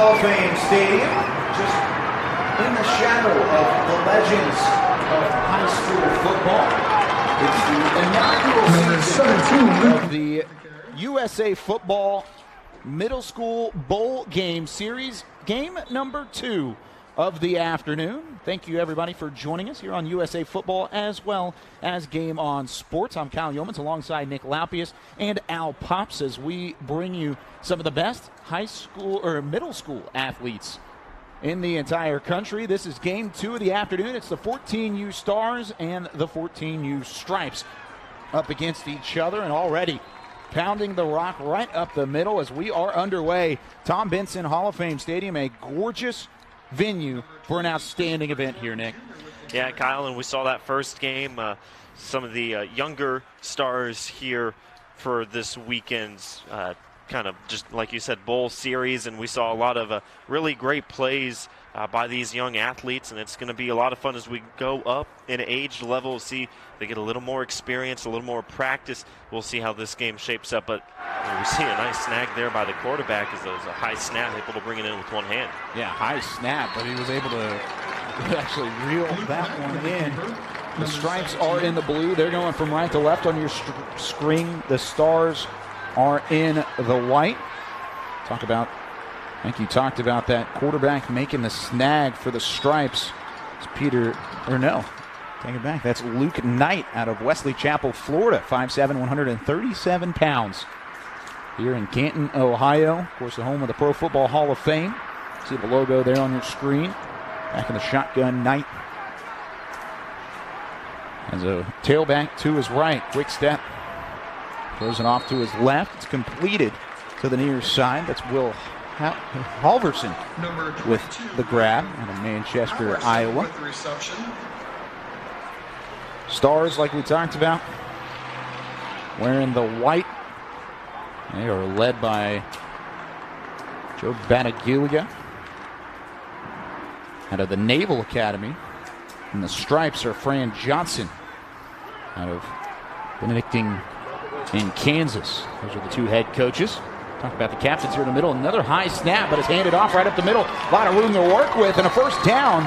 Hall of Fame Stadium, just in the shadow of the legends of high school football. It's the inaugural season of the USA Football Middle School Bowl Game Series, game number 2 of the afternoon. Thank you, everybody, for joining us here on USA Football as well as Game On Sports. I'm Kyle Yeomans alongside Nick Laupius and Al Pops as we bring you some of the best high school or middle school athletes in the entire country. This is game 2 of the afternoon. It's the 14U Stars and the 14U Stripes up against each other, and already pounding the rock right up the middle as we are underway. Tom Benson Hall of Fame Stadium, a gorgeous venue for an outstanding event here, Nick. Yeah, Kyle, and we saw that first game. Some of the younger stars here for this weekend's kind of, just like you said, bowl series, and we saw a lot of really great plays by these young athletes, and it's going to be a lot of fun as we go up in age level. See, they get a little more experience, a little more practice. We'll see how this game shapes up, but we see a nice snag there by the quarterback as there's a high snap, able to bring it in with one hand. Yeah, high snap, but he was able to actually reel that one in. The Stripes are in the blue. They're going from right to left on your screen. The Stars are in the white. I think you talked about that quarterback making the snag for the Stripes. It's take it back. That's Luke Knight out of Wesley Chapel, Florida, 5'7", 137 pounds. Here in Canton, Ohio, of course, the home of the Pro Football Hall of Fame. See the logo there on your screen. Back in the shotgun, Knight. As a tailback to his right, quick step. Throws it off to his left. It's completed to the near side. That's Will Halverson with the grab out of Manchester, Iowa. Stars, like we talked about, wearing the white. They are led by Joe Batagulia out of the Naval Academy. And the Stripes are Fran Johnson out of Benedictine in Kansas. Those are the two head coaches. Talk about the captains here in the middle. Another high snap, but it's handed off right up the middle. A lot of room to work with, and a first down.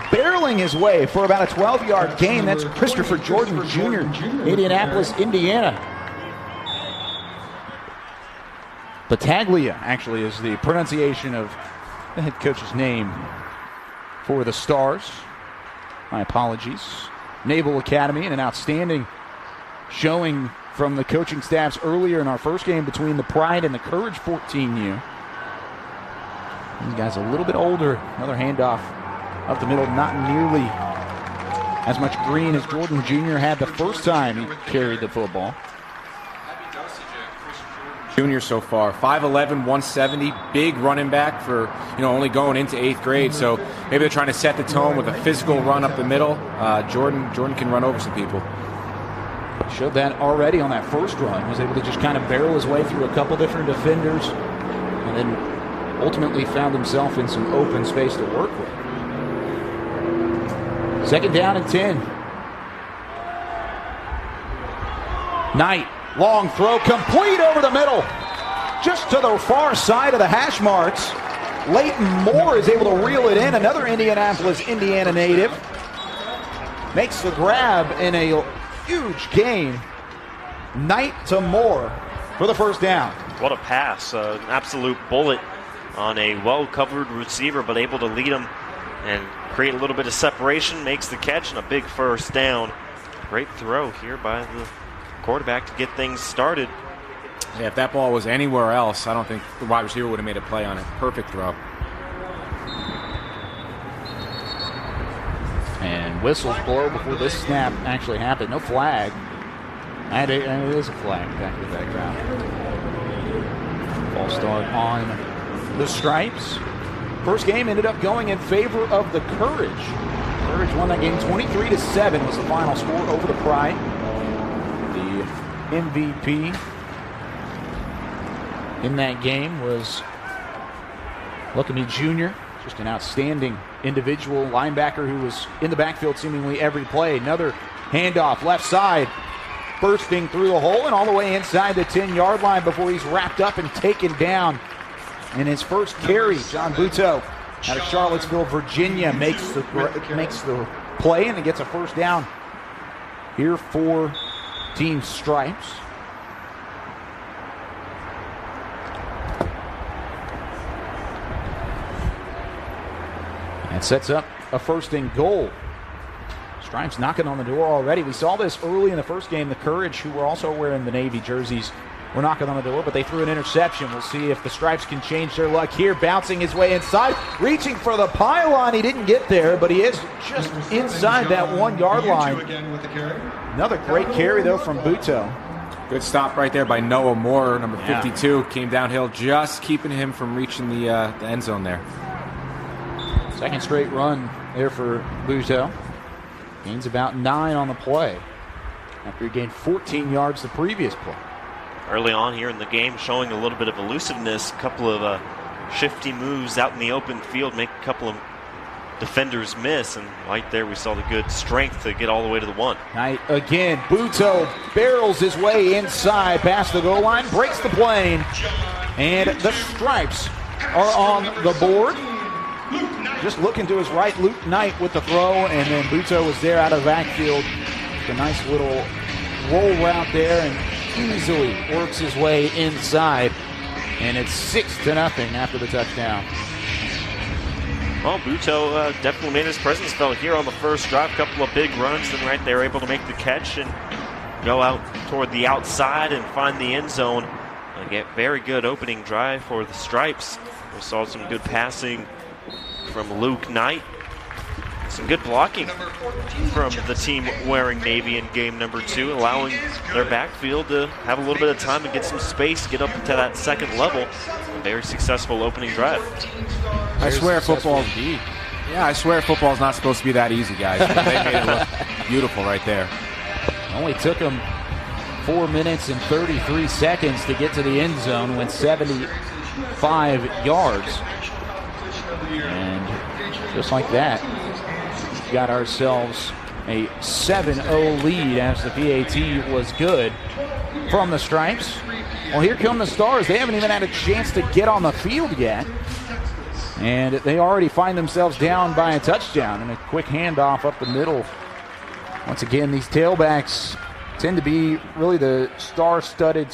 Barreling his way for about a 12-yard gain. That's Christopher Jordan Jr., Indianapolis, Indiana. Battaglia, actually, is the pronunciation of the head coach's name for the Stars. My apologies. Naval Academy, and an outstanding showing from the coaching staffs earlier in our first game between the Pride and the Courage 14U. These guys a little bit older. Another handoff up the middle, not nearly as much green as Jordan Jr. had the first time he carried the football. Junior so far, 5'11", 170, big running back for, only going into 8th grade. So maybe they're trying to set the tone with a physical run up the middle. Jordan can run over some people. Showed that already on that first run. Was able to just kind of barrel his way through a couple different defenders, and then ultimately found himself in some open space to work with. 2nd down and 10. Knight, long throw, complete over the middle. Just to the far side of the hash marks. Leighton Moore is able to reel it in. Another Indianapolis, Indiana native. Makes the grab in a huge gain. Knight to Moore for the first down. What a pass. An absolute bullet on a well-covered receiver, but able to lead him and create a little bit of separation. Makes the catch and a big first down. Great throw here by the quarterback to get things started. Yeah, if that ball was anywhere else, I don't think the wide receiver would have made a play on it. Perfect throw. And whistles blow before this snap actually happened. No flag. And it is a flag back to the background. Ball start on the Stripes. First game ended up going in favor of the Courage. Courage won that game 23-7 was the final score over the Pride. The MVP in that game was Luckamy Jr., just an outstanding individual linebacker who was in the backfield seemingly every play. Another handoff left side, bursting through the hole and all the way inside the 10-yard line before he's wrapped up and taken down in his first carry. John Butow out of Charlottesville, Virginia, makes the play, and he gets a first down here for Team Stripes. That sets up a first and goal. Stripes knocking on the door already. We saw this early in the first game. The Courage, who were also wearing the Navy jerseys, were knocking on the door, but they threw an interception. We'll see if the Stripes can change their luck here. Bouncing his way inside, reaching for the pylon. He didn't get there, but he is just inside that 1 yard line. Another great carry, though, from Butow. Good stop right there by Noah Moore, number 52. Came downhill, just keeping him from reaching the end zone there. Second straight run there for Butow. Gains about 9 on the play after he gained 14 yards the previous play. Early on here in the game, showing a little bit of elusiveness, a couple of shifty moves out in the open field, make a couple of defenders miss, and right there we saw the good strength to get all the way to the 1. Knight again. Butow barrels his way inside past the goal line, breaks the plane, and the Stripes are on the board. Just looking to his right, Luke Knight with the throw, and then Butow was there out of the backfield. A nice little roll route there, and easily works his way inside. And it's 6-0 after the touchdown. Well, Butow definitely made his presence felt here on the first drive. A couple of big runs, and right there able to make the catch and go out toward the outside and find the end zone. Again, very good opening drive for the Stripes. We saw some good passing from Luke Knight. Some good blocking from the team wearing Navy in game number 2, allowing their backfield to have a little bit of time to get some space, get up to that second level. A very successful opening drive. I swear football is not supposed to be that easy, guys. They made it look beautiful right there. Only took them 4 minutes and 33 seconds to get to the end zone, went 75 yards. And just like that, we've got ourselves a 7-0 lead as the PAT was good from the Stripes. Well, here come the Stars. They haven't even had a chance to get on the field yet. And they already find themselves down by a touchdown and a quick handoff up the middle. Once again, these tailbacks tend to be really the star-studded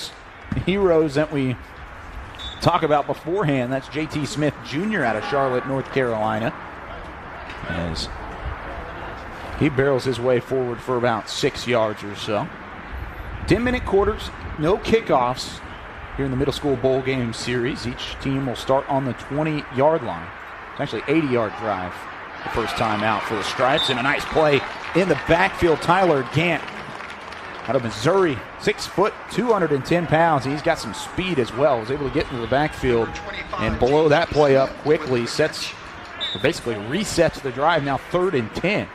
heroes that we talk about beforehand. That's J.T. Smith Jr. out of Charlotte, North Carolina, as he barrels his way forward for about 6 yards or so. 10-minute quarters, no kickoffs here in the Middle School Bowl Game Series. Each team will start on the 20-yard line. It's actually an 80-yard drive the first time out for the Stripes, and a nice play in the backfield. Tyler Gant out of Missouri, 6 foot, 210 pounds. He's got some speed as well. Was able to get into the backfield and blow that play up quickly. Basically resets the drive. Now 3rd and 10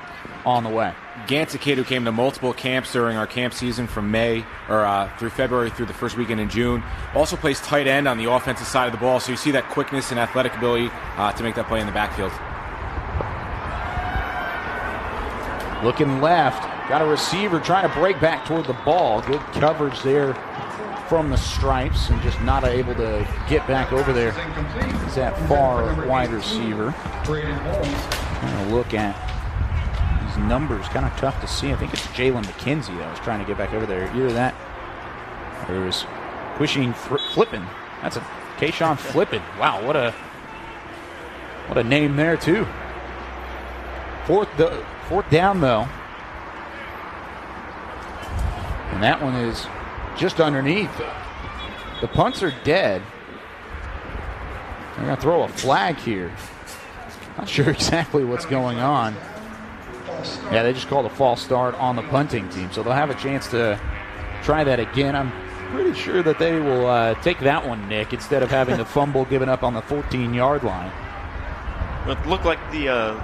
on the way. Gant's a kid who came to multiple camps during our camp season from May or through February through the first weekend in June. Also plays tight end on the offensive side of the ball, so you see that quickness and athletic ability to make that play in the backfield. Looking left, got a receiver trying to break back toward the ball. Good coverage there from the Stripes, and just not able to get back over there. Is that far wide receiver. Kind of look at these numbers, kind of tough to see. I think it's Jalen McKenzie that was trying to get back over there. Either that, or it was pushing Flippin. That's a Kayshawn Flippin. Wow, what a name there too. Fourth down, though. And that one is just underneath. The punts are dead. They're going to throw a flag here. Not sure exactly what's going on. Yeah, they just called a false start on the punting team, so they'll have a chance to try that again. I'm pretty sure that they will take that one, Nick, instead of having the fumble given up on the 14-yard line. It looked like the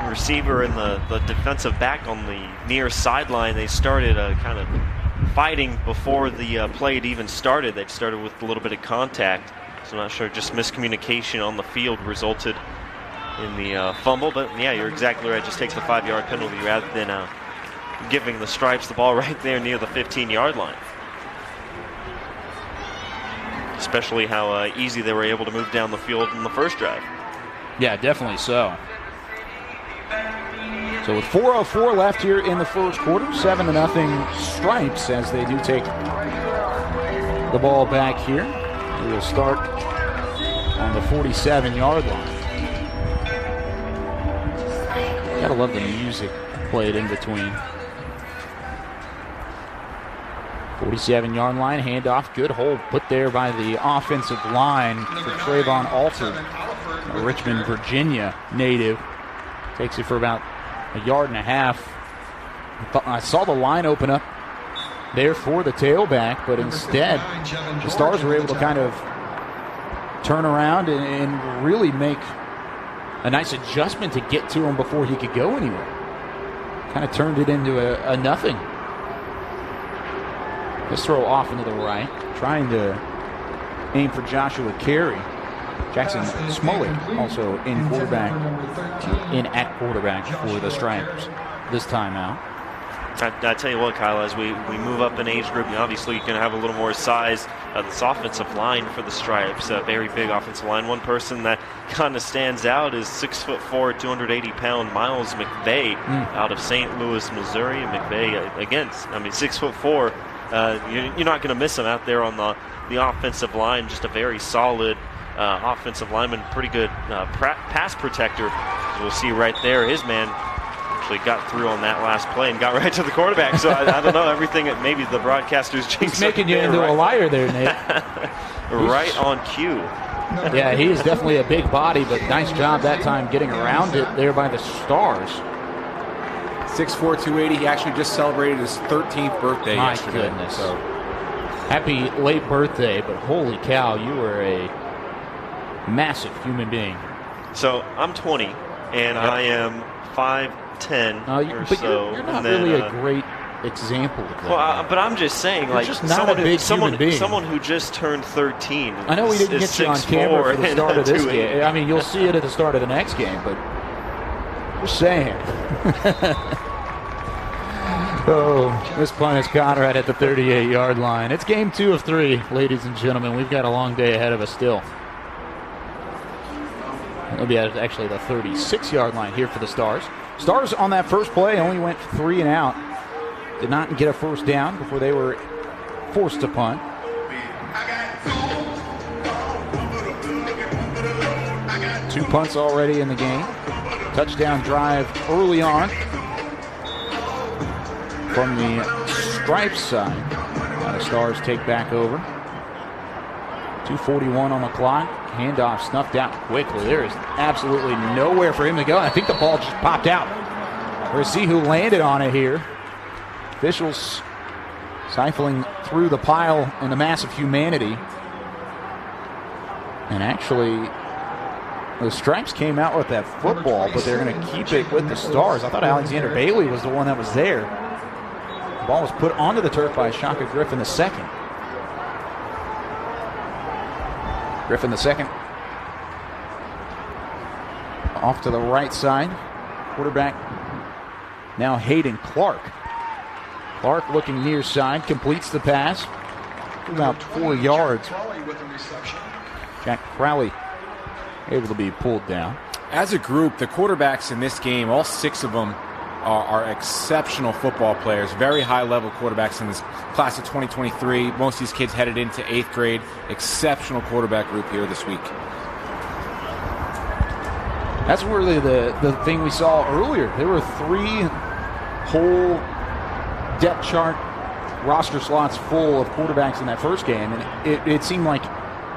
receiver and the defensive back on the near sideline, they started kind of fighting before the play had even started. They started with a little bit of contact, so I'm not sure, just miscommunication on the field resulted in the fumble. But yeah, you're exactly right, just takes the 5-yard penalty rather than giving the Stripes the ball right there near the 15-yard line. especially how easy they were able to move down the field in the first drive. Yeah, definitely so. So with 4:04 left here in the first quarter, 7-0 Stripes as they do take the ball back here. We will start on the 47-yard line. Gotta love the music played in between. 47-yard line, handoff, good hold put there by the offensive line for Trayvon Alford, a Richmond, Virginia native. Takes it for about a yard and a half. I saw the line open up there for the tailback, but instead the Stars were able to kind of turn around and really make a nice adjustment to get to him before he could go anywhere. Kind of turned it into a nothing. Let's throw off into the right, trying to aim for Joshua Carey. Jackson Smollett also in at quarterback for the Stripes this time out. I tell you what, Kyle, as we move up in age group, obviously you can have a little more size. This offensive line for the Stripes, a very big offensive line. One person that kind of stands out is 6'4", 280-pound Miles McVeigh out of St. Louis, Missouri. McVeigh, again, 6'4". You're not going to miss him out there on the offensive line. Just a very solid offensive lineman, pretty good pass protector. As we'll see right there, his man actually got through on that last play and got right to the quarterback. So I don't know, everything that maybe the broadcasters jinxed. He's making you into a liar there, Nate. Right on cue. Yeah, he is definitely a big body, but nice job that time getting around it there by the Stars. 6'4", 280. He actually just celebrated his 13th birthday yesterday. My goodness. So happy late birthday, but holy cow, you were a massive human being. So I'm 20, and I am 5'10" or but so. You're not really a great example of that. Well, but I'm just saying, you're like, just not a big human being. Someone who just turned 13. I know we didn't get you on camera for the start of this game. I mean, you'll see it at the start of the next game, but just saying. Oh, this punt is caught right at the 38-yard line. It's game 2 of 3, ladies and gentlemen. We've got a long day ahead of us still. It'll be at actually the 36-yard line here for the Stars. Stars on that first play only went 3 and out. Did not get a first down before they were forced to punt. Two punts already in the game. Touchdown drive early on from the Stripes side. Now the Stars take back over. 2:41 on the clock. Handoff snuffed out quickly. There is absolutely nowhere for him to go. I think the ball just popped out. We'll see who landed on it here. Officials sifling through the pile and the mass of humanity. And actually, the Stripes came out with that football, but they're going to keep it with the Stars. I thought Alexander Bailey was the one that was there. The ball was put onto the turf by Shaka Griffin II. Griffin II off to the right side. Quarterback now Hayden Clark. Clark looking near side, completes the pass. About 4 yards. Jack Crowley able to be pulled down. As a group, the quarterbacks in this game, all 6 of them are exceptional football players, very high-level quarterbacks in this class of 2023. Most of these kids headed into 8th grade. Exceptional quarterback group here this week. That's really the thing we saw earlier. There were 3 whole depth chart roster slots full of quarterbacks in that first game, and it seemed like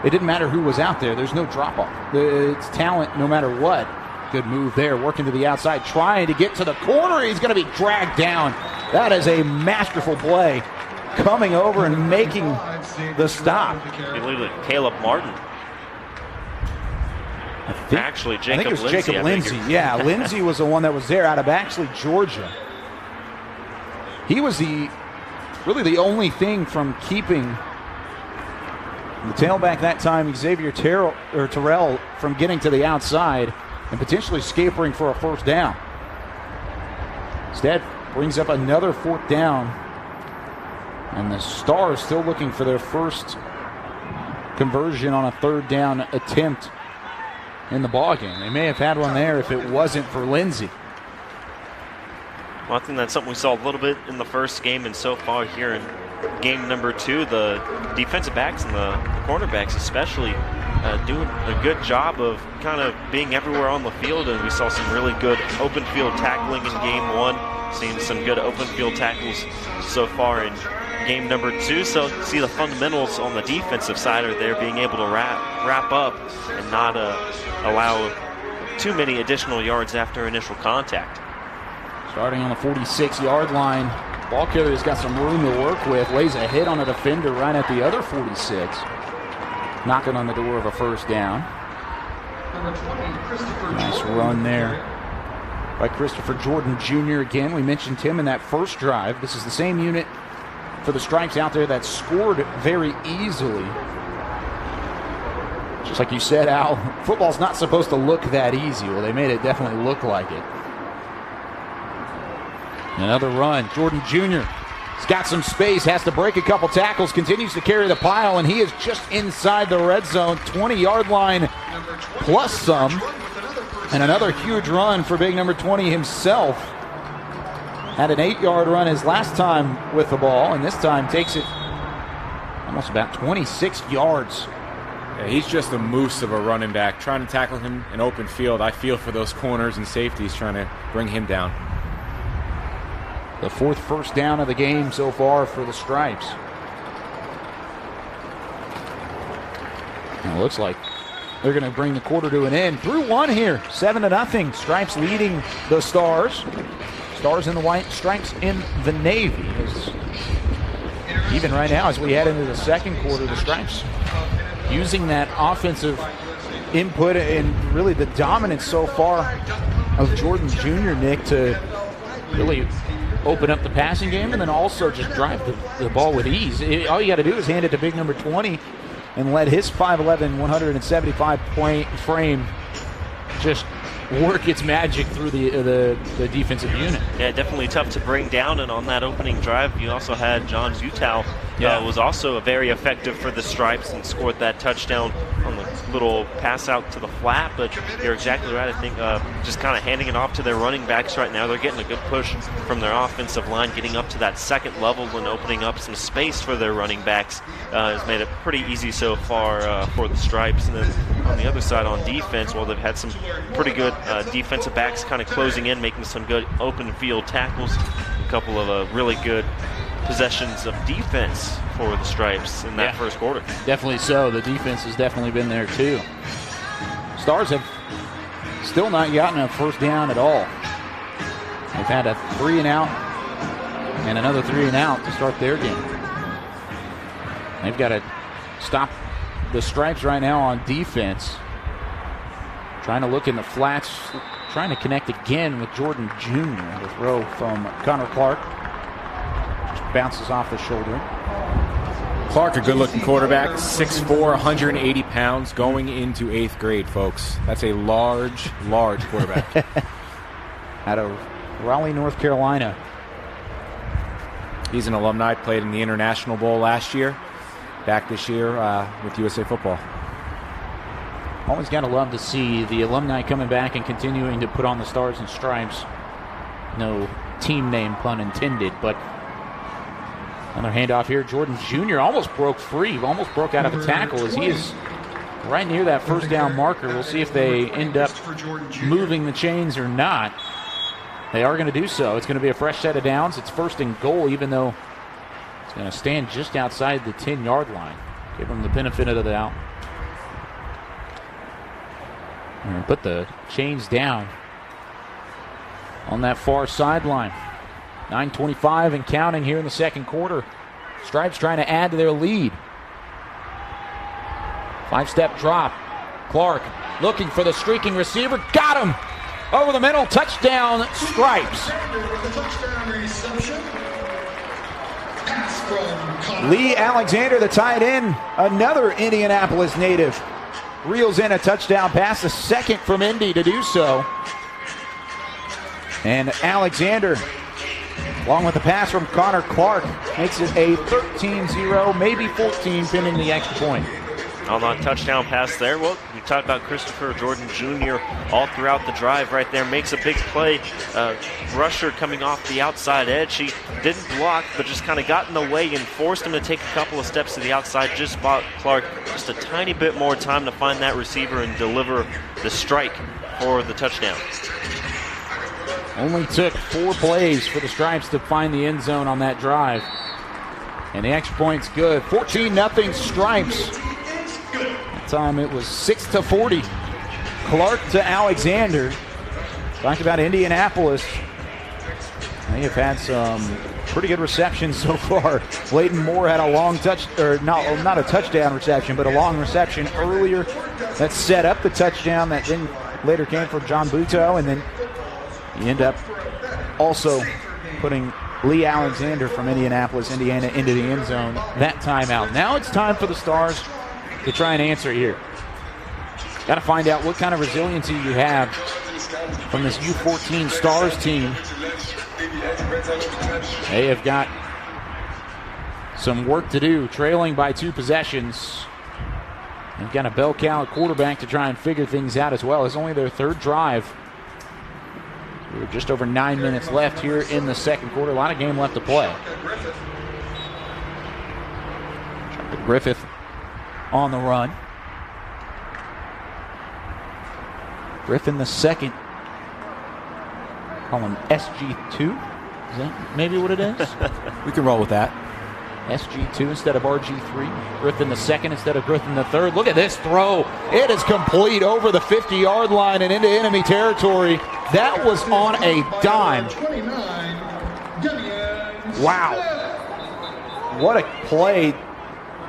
it didn't matter who was out there. There's no drop-off. It's talent no matter what. Good move there, working to the outside, trying to get to the corner. He's going to be dragged down. That is a masterful play, coming over and making the stop. Caleb Martin. I think it was Jacob Lindsey. Yeah, Lindsey was the one that was there out of actually Georgia. He was really the only thing from keeping the tailback that time, Xavier Terrell, from getting to the outside and potentially scapering for a first down. Instead, brings up another 4th down. And the Stars still looking for their first conversion on a third down attempt in the ballgame. They may have had one there if it wasn't for Lindsey. Well, I think that's something we saw a little bit in the first game, and so far here in game number 2, the defensive backs and the cornerbacks especially doing a good job of kind of being everywhere on the field, and we saw some really good open field tackling in game 1, seeing some good open field tackles so far in game number 2. So see the fundamentals on the defensive side are there, being able to wrap up and not allow too many additional yards after initial contact. Starting on the 46-yard line, ball carrier's got some room to work with, lays a hit on a defender right at the other 46, knocking on the door of a first down. Nice run there by Christopher Jordan Jr. Again, we mentioned him in that first drive. This is the same unit for the Stripes out there that scored very easily. Just like you said, Al, football's not supposed to look that easy. Well, they made it definitely look like it. Another run. Jordan Jr. has got some space, has to break a couple tackles, continues to carry the pile, and he is just inside the red zone, 20-yard line plus some. And another huge run for big number 20 himself. Had an 8-yard run his last time with the ball, and this time takes it almost about 26 yards. Yeah, he's just a moose of a running back. Trying to tackle him in open field, I feel for those corners and safeties trying to bring him down. The 4th first down of the game so far for the Stripes. And it looks like they're going to bring the quarter to an end. Through one here, 7-0. Stripes leading the Stars. Stars in the white, Stripes in the navy. Even right now, as we head into the second quarter, the Stripes using that offensive input and really the dominance so far of Jordan Jr., Nick, to really open up the passing game and then also just drive the ball with ease. All you got to do is hand it to big number 20 and let his 5'11", 175-point frame just work its magic through the defensive unit. Yeah, definitely tough to bring down, and on that opening drive, you also had John Zutau, was also very effective for the Stripes and scored that touchdown on the little pass out to the flat, but you're exactly right. I think just kind of handing it off to their running backs right now. They're getting a good push from their offensive line, getting up to that second level and opening up some space for their running backs. Has made it pretty easy so far for the Stripes. And then on the other side on defense, well, they've had some pretty good defensive backs kind of closing in, making some good open field tackles. A couple of really good possessions of defense for the Stripes in that first quarter. Definitely so. The defense has definitely been there too. Stars have still not gotten a first down at all. They've had a 3-and-out and another 3-and-out to start their game. They've got to stop the Stripes right now on defense. Trying to look in the flats, trying to connect again with Jordan Jr. The throw from Connor Clark just bounces off the shoulder. Clark, a good-looking quarterback, 6'4", 180 pounds, going into 8th grade, folks. That's a large, large quarterback. Out of Raleigh, North Carolina. He's an alumni, played in the International Bowl last year, back this year with USA Football. Always got to love to see the alumni coming back and continuing to put on the Stars and Stripes. No team name, pun intended, but another handoff here. Jordan Jr. almost broke free, almost broke out of a tackle as he is right near that first down marker. We'll see if they end up moving the chains or not. They are going to do so. It's going to be a fresh set of downs. It's 1st and goal, even though it's going to stand just outside the 10-yard line. Give them the benefit of the doubt. And put the chains down on that far sideline. 9:25 and counting here in the second quarter. Stripes trying to add to their lead. 5-step drop. Clark looking for the streaking receiver. Got him! Over the middle. Touchdown, Stripes. Lee Alexander, the tight end, another Indianapolis native, reels in a touchdown pass, the second from Indy to do so. And Alexander, along with the pass from Connor Clark, makes it a 13-0, maybe 14, pending the extra point. on that touchdown pass there. Well, we talked about Christopher Jordan Jr. all throughout the drive right there. Makes a big play. Rusher coming off the outside edge. He didn't block, but just kind of got in the way and forced him to take a couple of steps to the outside. Just bought Clark just a tiny bit more time to find that receiver and deliver the strike for the touchdown. Only took 4 plays for the Stripes to find the end zone on that drive. And the extra point's good. 14-0 Stripes. That time it was 6-40. Clark to Alexander. Talked about Indianapolis. They have had some pretty good receptions so far. Leighton Moore had a long not a touchdown reception, but a long reception earlier that set up the touchdown that then later came from John Buteau, and then you end up also putting Lee Alexander from Indianapolis, Indiana, into the end zone that timeout. Now it's time for the Stars to try and answer here. Got to find out what kind of resiliency you have from this U-14 Stars team. They have got some work to do, trailing by 2 possessions. They've got a bell cow quarterback to try and figure things out as well. It's only their 3rd drive. We're just over 9 minutes left here in the second quarter. A lot of game left to play. Griffith on the run. Griffin the second. Call him SG2. Is that maybe what it is? We can roll with that. SG2 instead of RG3. Griffin the second instead of Griffin the third. Look at this throw. It is complete over the 50-yard line and into enemy territory. That was on a dime. Wow. What a play.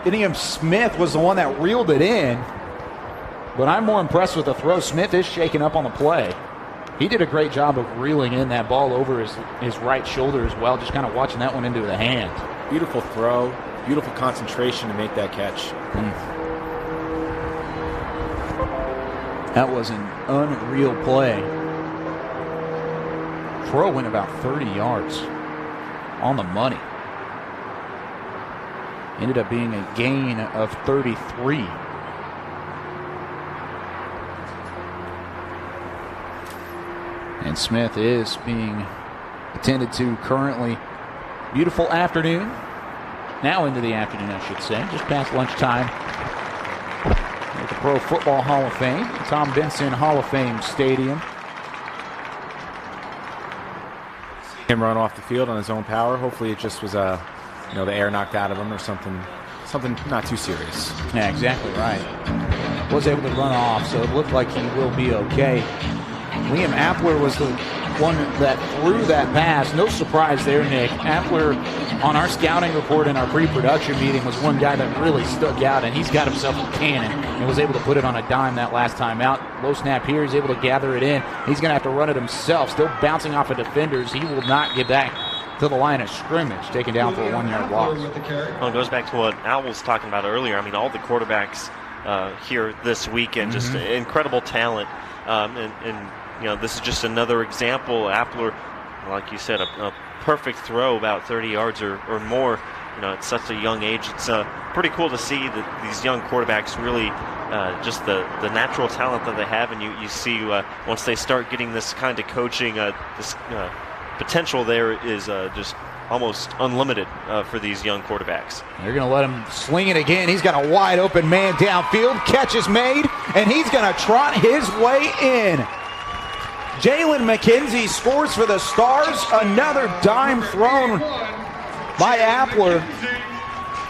Inium Smith was the one that reeled it in. But I'm more impressed with the throw. Smith is shaken up on the play. He did a great job of reeling in that ball over his right shoulder as well, just kind of watching that one into the hand. Beautiful throw, beautiful concentration to make that catch. That was an unreal play. Throw went about 30 yards on the money. Ended up being a gain of 33. And Smith is being attended to currently. Beautiful afternoon. Now into the afternoon, I should say. Just past lunchtime. At the Pro Football Hall of Fame, Tom Benson Hall of Fame Stadium. Him run off the field on his own power. Hopefully it just was the air knocked out of him or something not too serious. Yeah, exactly right. Was able to run off, so it looked like he will be okay. Liam Appler was the one that threw that pass. No surprise there, Nick. Appler, on our scouting report in our pre-production meeting, was one guy that really stuck out, and he's got himself a cannon and was able to put it on a dime that last time out. Low snap here. He's able to gather it in. He's going to have to run it himself. Still bouncing off of defenders. He will not get back to the line of scrimmage, taken down for a 1-yard loss. Well, it goes back to what Al was talking about earlier. I mean, all the quarterbacks here this weekend, just incredible talent. And this is just another example. Appler, like you said, a perfect throw about 30 yards or more. At such a young age, it's pretty cool to see that these young quarterbacks really just the natural talent that they have, and you see once they start getting this kind of coaching, this potential there is just almost unlimited for these young quarterbacks. They're going to let him swing it again. He's got a wide open man downfield. Catch is made, and he's going to trot his way in. Jalen McKenzie scores for the Stars. Another dime thrown by Appler.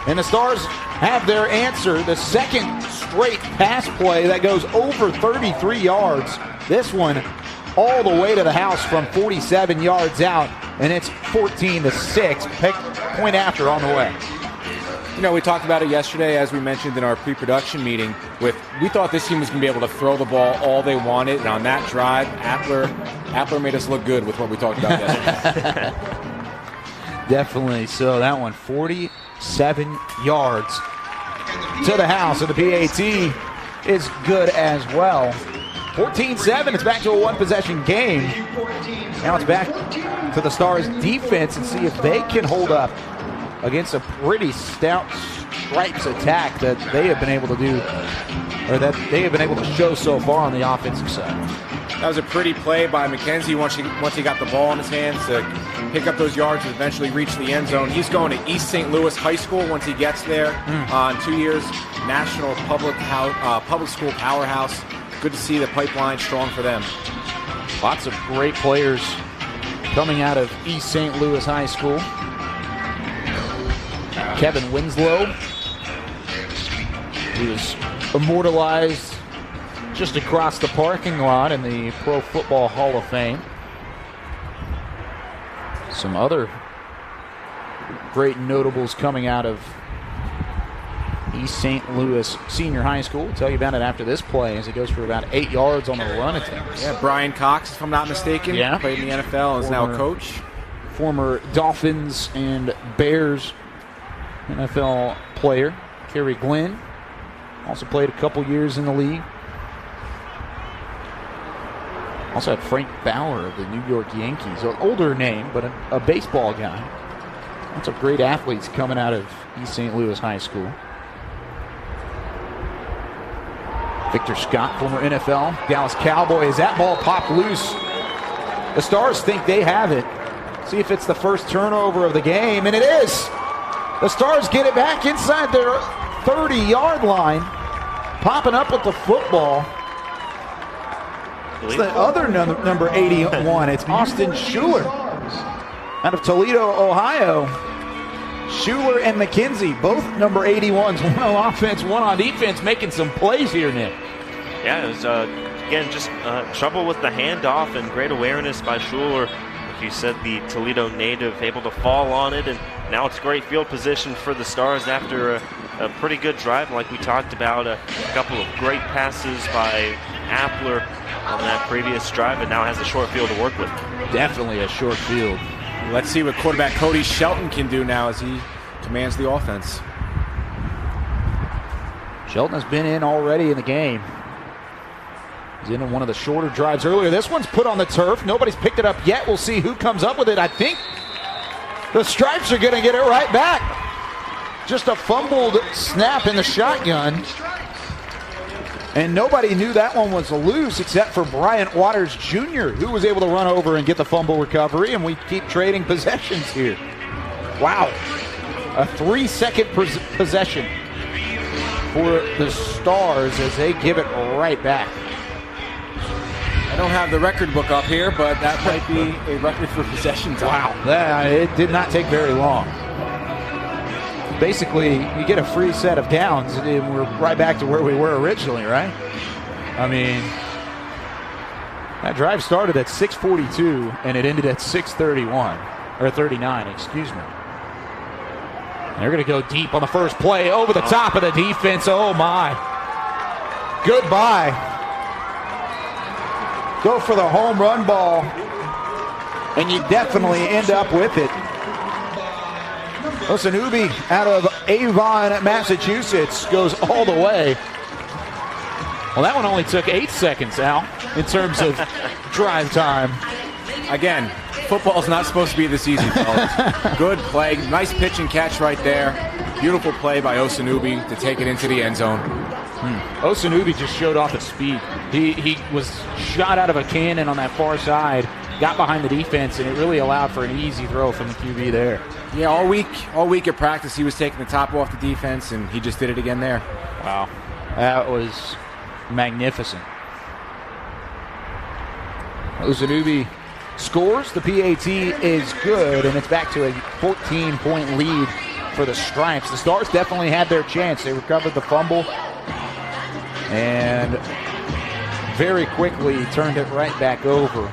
And the Stars have their answer. The second straight pass play that goes over 33 yards. This one all the way to the house from 47 yards out. And it's 14-6. Point after on the way. We talked about it yesterday, as we mentioned in our pre-production meeting. We thought this team was going to be able to throw the ball all they wanted, and on that drive, Appler made us look good with what we talked about yesterday. Definitely. So that one, 47 yards to the house, and the PAT is good as well. 14-7. It's back to a one-possession game. Now it's back to the Stars' defense and see if they can hold up against a pretty stout Stripes attack that they have been able to do, or that they have been able to show so far on the offensive side. That was a pretty play by McKenzie once he got the ball in his hands to pick up those yards and eventually reach the end zone. He's going to East St. Louis High School once he gets there. In 2 years, national public school powerhouse. Good to see the pipeline strong for them. Lots of great players coming out of East St. Louis High School. Kevin Winslow, who was immortalized just across the parking lot in the Pro Football Hall of Fame. Some other great notables coming out of East St. Louis Senior High School. We'll tell you about it after this play as it goes for about 8 yards on the run attempt. Yeah, Brian Cox, if I'm not mistaken, played in the NFL and is now a coach. Former Dolphins and Bears NFL player. Kerry Glenn also played a couple years in the league. Also had Frank Bauer of the New York Yankees, an older name, but a baseball guy. Lots of great athletes coming out of East St. Louis High School. Victor Scott, former NFL Dallas Cowboy, as that ball popped loose. The Stars think they have it. See if it's the first turnover of the game, and it is. The Stars get it back inside their 30-yard line, popping up with the football. It's the other number 81. It's Austin Schuler out of Toledo, Ohio. Schuler and McKenzie, both number 81s, one on offense, one on defense, making some plays here, Nick. Yeah, it was, again, just trouble with the handoff and great awareness by Schuler. Like you said, the Toledo native able to fall on it, and now it's great field position for the Stars after a pretty good drive like we talked about. A couple of great passes by Appler on that previous drive, and now has a short field to work with. Definitely a short field. Let's see what quarterback Cody Shelton can do now as he commands the offense. Shelton has been in already in the game. He's in one of the shorter drives earlier. This one's put on the turf. Nobody's picked it up yet. We'll see who comes up with it. I think the Stripes are going to get it right back. Just a fumbled snap in the shotgun. And nobody knew that one was loose except for Bryant Waters Jr., who was able to run over and get the fumble recovery, and we keep trading possessions here. Wow. A 3-second possession for the Stars as they give it right back. I don't have the record book up here, but that might be a record for possession time. Wow. It did not take very long. Basically, you get a free set of downs, and we're right back to where we were originally, right? I mean, that drive started at 6:42, and it ended at 6:31, or 39, excuse me. They're going to go deep on the first play, over the top of the defense. Oh, my. Goodbye. Go for the home run ball, and you definitely end up with it. Osanubi out of Avon, Massachusetts, goes all the way. Well, that one only took 8 seconds, Al, in terms of drive time. Again, football's not supposed to be this easy, fellas. Good play. Nice pitch and catch right there. Beautiful play by Osanubi to take it into the end zone. Osanubi just showed off his speed. He was shot out of a cannon on that far side, got behind the defense, and it really allowed for an easy throw from the QB there. Yeah, all week at practice, he was taking the top off the defense, and he just did it again there. Wow. That was magnificent. Osanubi scores. The PAT is good, and it's back to a 14-point lead for the Stripes. The Stars definitely had their chance. They recovered the fumble and very quickly turned it right back over.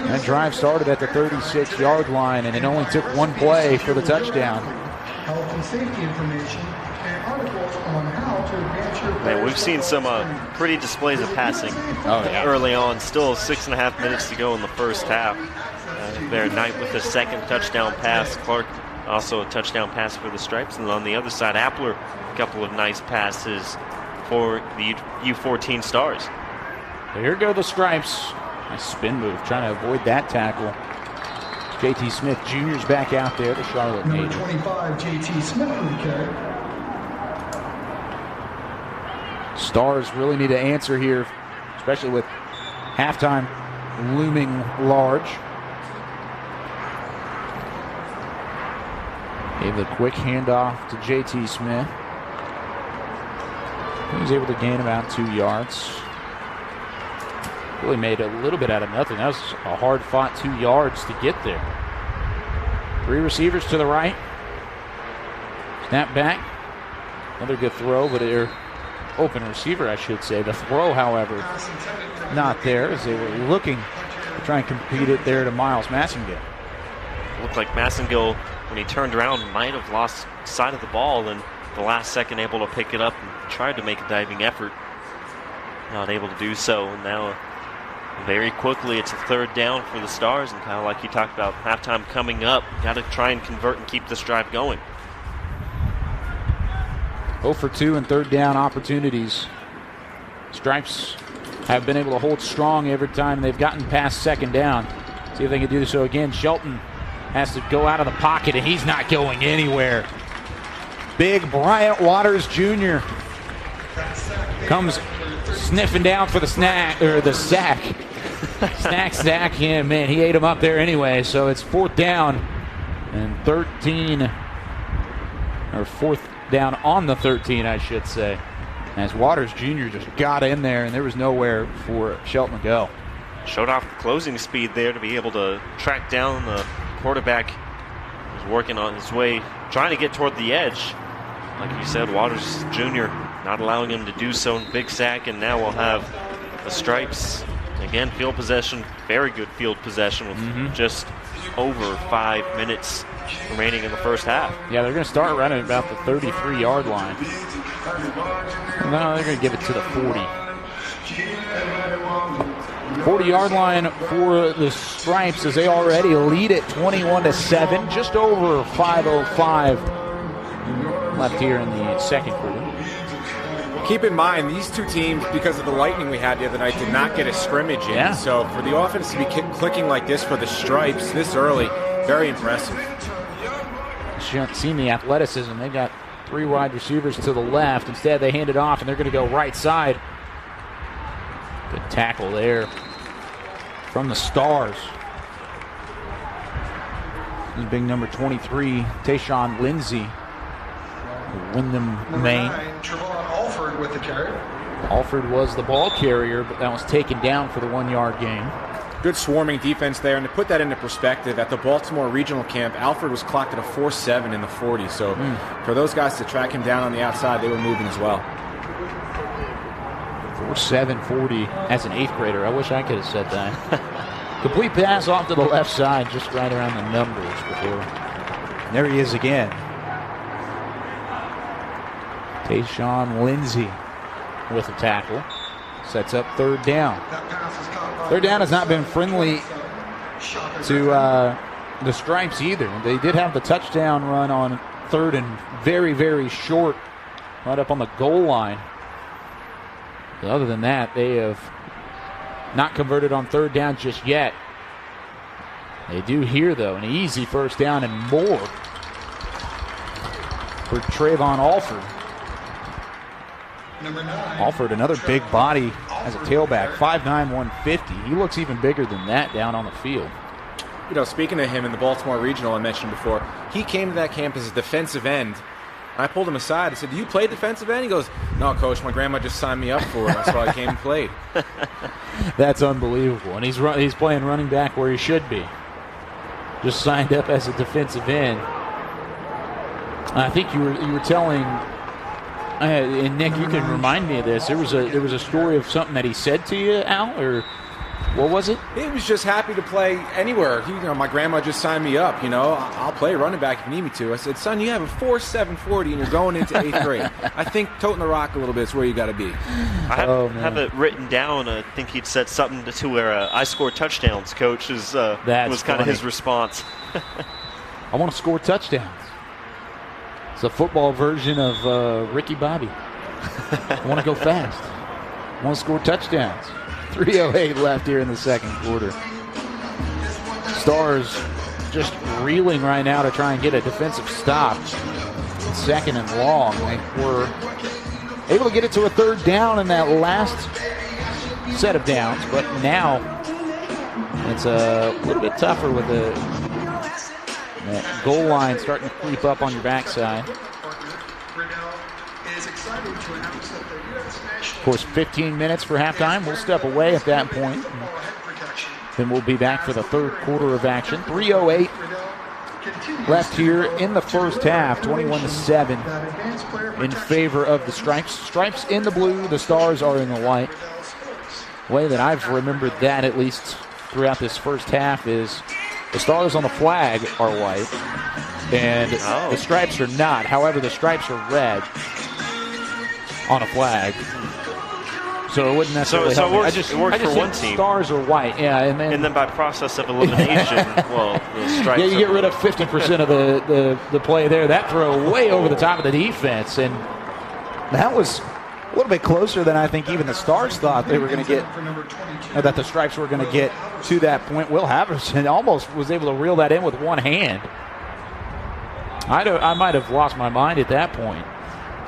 That drive started at the 36-yard line, and it only took one play for the touchdown. Health and safety information and articles on how to advance your Man, we've seen some pretty displays of passing early on. Still 6.5 minutes to go in the first half. There, Knight with a second touchdown pass. Clark also a touchdown pass for the Stripes. And on the other side, Appler, a couple of nice passes for the U-14 Stars. Here go the Stripes. Nice spin move, trying to avoid that tackle. J.T. Smith Jr.'s back out there, the Charlotte Number native. 25, J.T. Smith with the carry. Stars really need to answer here, especially with halftime looming large. Gave the quick handoff to J.T. Smith. He was able to gain about 2 yards. Really made a little bit out of nothing. That was a hard-fought 2 yards to get there. 3 receivers to the right. Snap back. Another good throw, but they're open receiver, I should say. The throw, however, not there, as they were looking to try and compete it there to Miles Massengill. Looked like Massengill, when he turned around, might have lost sight of the ball, and the last second able to pick it up and tried to make a diving effort. Not able to do so, and now very quickly it's a 3rd down for the Stars, and kind of like you talked about, halftime coming up. Got to try and convert and keep this drive going. 0 for 2 and 3rd down opportunities. Stripes have been able to hold strong every time they've gotten past 2nd down. See if they can do so again. Shelton has to go out of the pocket, and he's not going anywhere. Big Bryant Waters Jr. comes sniffing down for the sack. Snack. Yeah, man, he ate him up there anyway. So it's 4th down and 13, or 4th down on the 13, I should say. As Waters Jr. just got in there, and there was nowhere for Shelton to go. Showed off the closing speed there to be able to track down the quarterback. He was working on his way, trying to get toward the edge. Like you said, Waters Jr. not allowing him to do so in big sack, and now we'll have the Stripes. Again, field possession, very good field possession with just over 5 minutes remaining in the first half. Yeah, they're going to start running about the 33-yard line. No, they're going to give it to the 40. 40-yard line for the Stripes as they already lead it 21-7. Just over 5:05 left here in the second quarter. Keep in mind, these two teams, because of the lightning we had the other night, did not get a scrimmage in. Yeah. So for the offense to be clicking like this for the Stripes this early, very impressive. You haven't seen the athleticism. They got 3 wide receivers to the left. Instead, they hand it off, and they're going to go right side. Good tackle there from the Stars. This is big number 23, Tayshawn Lindsay, Wyndham, Maine. Trayvon Alford with the carry. Alford was the ball carrier, but that was taken down for the 1-yard gain. Good swarming defense there, and to put that into perspective, at the Baltimore Regional Camp, Alford was clocked at a 4.7 in the 40. So for those guys to track him down on the outside, they were moving as well. 4.7 40 as an 8th grader. I wish I could have said that. Complete pass off to the left side, just right around the numbers before. And there he is again. Tayshawn Lindsay with a tackle. Sets up 3rd down. 3rd down has not been friendly to the Stripes either. They did have the touchdown run on 3rd and very, very short, right up on the goal line. But other than that, they have not converted on 3rd down just yet. They do here, though, an easy 1st down and more for Trayvon Alford. Number 9. Alford, another big body as a tailback, 5'9", 150. He looks even bigger than that down on the field. You know, speaking of him in the Baltimore Regional I mentioned before, he came to that camp as a defensive end. I pulled him aside. I said, "Do you play defensive end?" He goes, "No, Coach, my grandma just signed me up for it. That's why I came and played." That's unbelievable. And he's playing running back where he should be. Just signed up as a defensive end. I think you were telling, and Nick, you can remind me of this. There was a story of something that he said to you, Al, or what was it? He was just happy to play anywhere. My grandma just signed me up. I'll play running back if you need me to. I said, "Son, you have a 4.7 40 and you're going into 8th grade. I think toting the rock a little bit is where you got to be." I have it written down. I think he'd said something to where I score touchdowns, Coach, was kind of his response. I want to score touchdowns. It's a football version of Ricky Bobby. I want to go fast. I want to score touchdowns. 3:08 left here in the second quarter. Stars just reeling right now to try and get a defensive stop. 2nd and long. They were able to get it to a 3rd down in that last set of downs, but now it's a little bit tougher with the goal line starting to creep up on your backside. Of course, 15 minutes for halftime. We'll step away at that point. Then we'll be back for the 3rd quarter of action. 3:08 left here in the first half. 21-7 in favor of the Stripes. Stripes in the blue. The Stars are in the white. The way that I've remembered that, at least throughout this first half, is the Stars on the flag are white, and the Stripes are not. However, the Stripes are red on a flag. So it wouldn't necessarily help. It worked for one team. Stars are white, yeah, and then by process of elimination, well, the Stripes. Yeah, you get rid of 50% of the play there. That throw way over the top of the defense, and that was a little bit closer than I think even the Stars thought they were going to get, or that the Stripes were going to get to that point. Will Haverson almost was able to reel that in with one hand. I might have lost my mind at that point.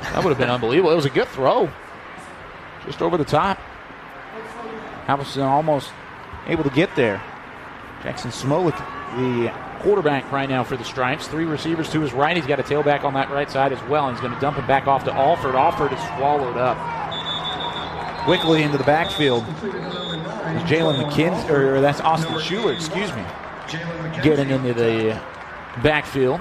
That would have been unbelievable. It was a good throw. Just over the top. Haverson almost able to get there. Jackson Smolik, the quarterback right now for the Stripes. 3 receivers to his right. He's got a tailback on that right side as well. And he's going to dump it back off to Alford. Alford is swallowed up quickly into the backfield. Jalen McKinsey, or that's Austin Schuler, excuse me, getting into the backfield.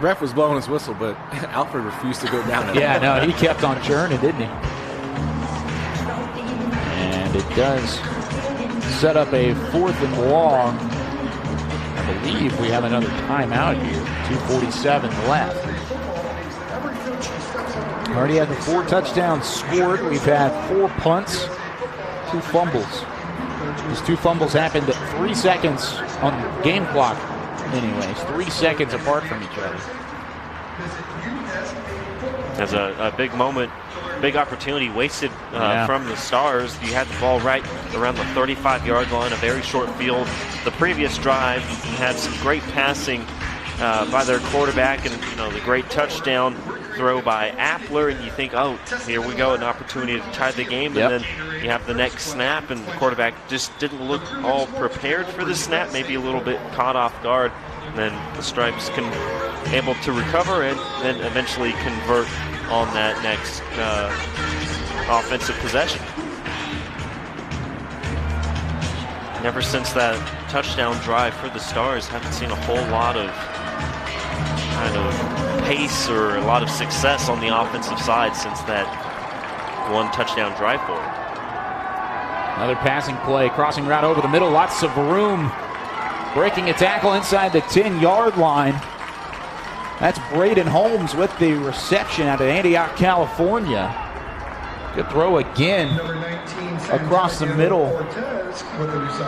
Ref was blowing his whistle, but Alford refused to go down. Yeah, no, he kept on churning, didn't he? And it does set up a 4th and long. I believe we have another timeout here. 2:47 left. Already had the 4 touchdowns scored. We've had 4 punts, 2 fumbles. These 2 fumbles happened at 3 seconds on the game clock. Anyways, 3 seconds apart from each other. There's a big moment, big opportunity wasted from the Stars. You had the ball right around the 35-yard line, a very short field. The previous drive had some great passing by their quarterback, and the great touchdown throw by Appler, and you think, oh, here we go, an opportunity to tie the game, and then you have the next snap, and the quarterback just didn't look all prepared for the snap, maybe a little bit caught off guard, and then the Stripes able to recover and then eventually convert on that next offensive possession. And ever since that touchdown drive for the Stars, haven't seen a whole lot of kind of pace or a lot of success on the offensive side since that 1 touchdown drive for it. Another passing play, crossing route over the middle, lots of room, breaking a tackle inside the 10-yard line. That's Braden Holmes with the reception out of Antioch, California. Good throw again across the middle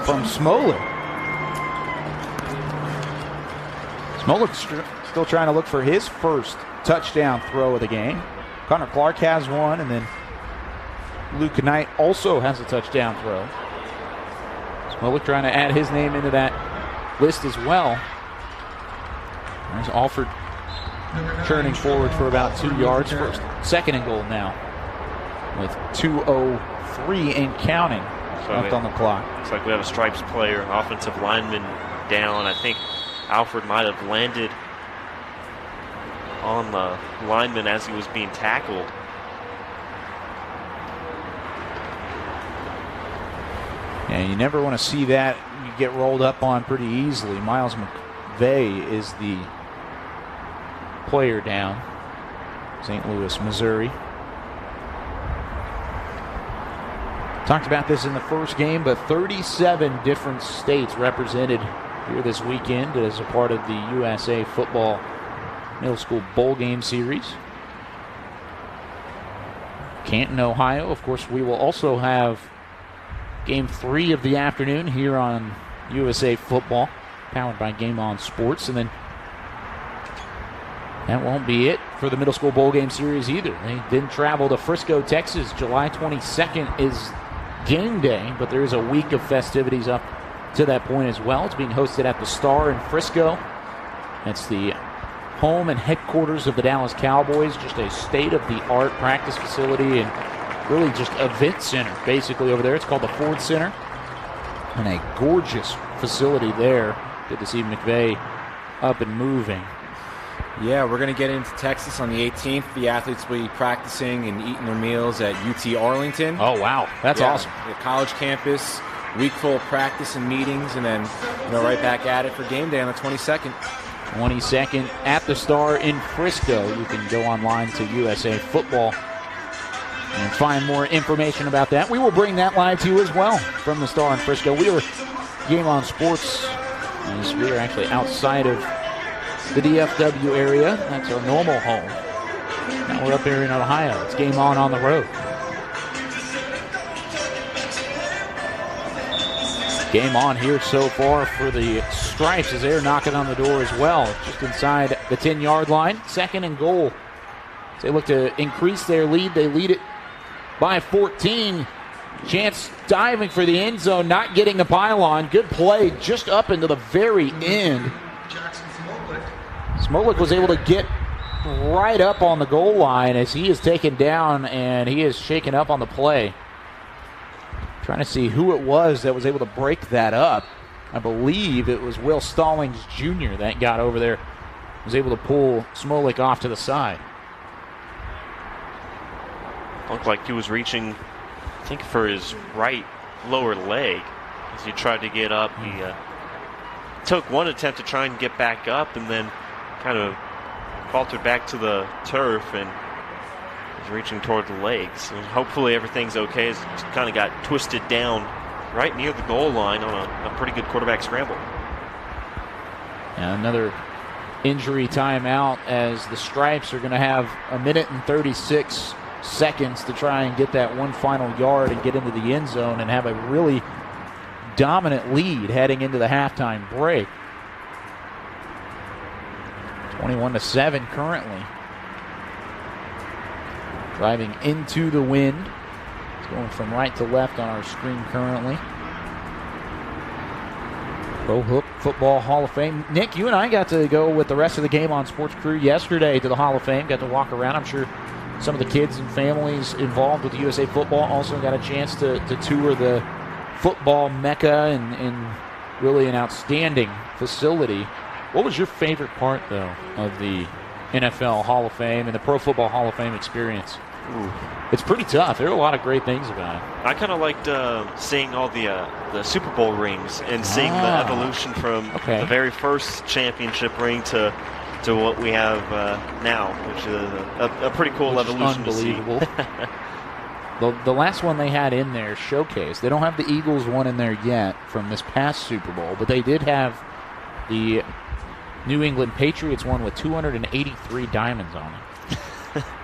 from Smolik. Smolik still trying to look for his first touchdown throw of the game. Connor Clark has one, and then Luke Knight also has a touchdown throw. Smolik trying to add his name into that list as well. There's Alford churning forward for about 2 yards. First, 2nd and goal now with 2:03 and counting left on the clock. Looks like we have a Stripes player, offensive lineman down. I think Alford might have landed on the lineman as he was being tackled. And you never want to see that. You get rolled up on pretty easily. Miles McVeigh is the player down. St. Louis, Missouri. Talked about this in the first game, but 37 different states represented here this weekend as a part of the USA Football Middle School Bowl Game Series. Canton, Ohio. Of course, we will also have Game 3 of the afternoon here on USA Football, powered by Game On Sports. And then that won't be it for the Middle School Bowl Game Series either. They didn't travel to Frisco, Texas. July 22nd is game day, but there is a week of festivities up to that point as well. It's being hosted at the Star in Frisco. That's the home and headquarters of the Dallas Cowboys. Just a state-of-the-art practice facility and really just event center, basically, over there. It's called the Ford Center. And a gorgeous facility there. Good to see McVay up and moving. Yeah, we're going to get into Texas on the 18th. The athletes will be practicing and eating their meals at UT Arlington. Oh, wow. That's awesome. The college campus, week full of practice and meetings, and then right back at it for game day on the 22nd. 22nd at the Star in Frisco. You can go online to USA Football and find more information about that. We will bring that live to you as well from the Star in Frisco. We are Game On Sports, as we are actually outside of the DFW area. That's our normal home. Now we're up here in Ohio. It's Game On the road. Game on here so far for the Stripes as they're knocking on the door as well. Just inside the 10-yard line. 2nd and goal. As they look to increase their lead. They lead it by 14. Chance diving for the end zone, not getting the pylon. Good play just up into the very end. Smolik was able to get right up on the goal line as he is taken down and he is shaken up on the play. Trying to see who it was that was able to break that up. I believe it was Will Stallings Jr. that got over there. Was able to pull Smolik off to the side. Looked like he was reaching, I think, for his right lower leg as he tried to get up. He took one attempt to try and get back up and then kind of faltered back to the turf and was reaching toward the legs. And hopefully everything's okay. It's kind of got twisted down right near the goal line on a pretty good quarterback scramble. And another injury timeout as the Stripes are going to have 1 minute and 36 seconds to try and get that one final yard and get into the end zone and have a really dominant lead heading into the halftime break. 21-7 currently. Driving into the wind. It's going from right to left on our screen currently. Pro Football Hall of Fame. Nick, you and I got to go with the rest of the Game On Sports crew yesterday to the Hall of Fame. Got to walk around. I'm sure some of the kids and families involved with USA Football also got a chance to tour the football mecca and really an outstanding facility. What was your favorite part, though, of the NFL Hall of Fame and the Pro Football Hall of Fame experience? Ooh. It's pretty tough. There are a lot of great things about it. I kind of liked seeing all the Super Bowl rings and seeing the evolution from the very first championship ring to what we have now, which is a pretty cool evolution to see. Unbelievable. The last one they had in there, Showcase, they don't have the Eagles one in there yet from this past Super Bowl, but they did have the New England Patriots one with 283 diamonds on it.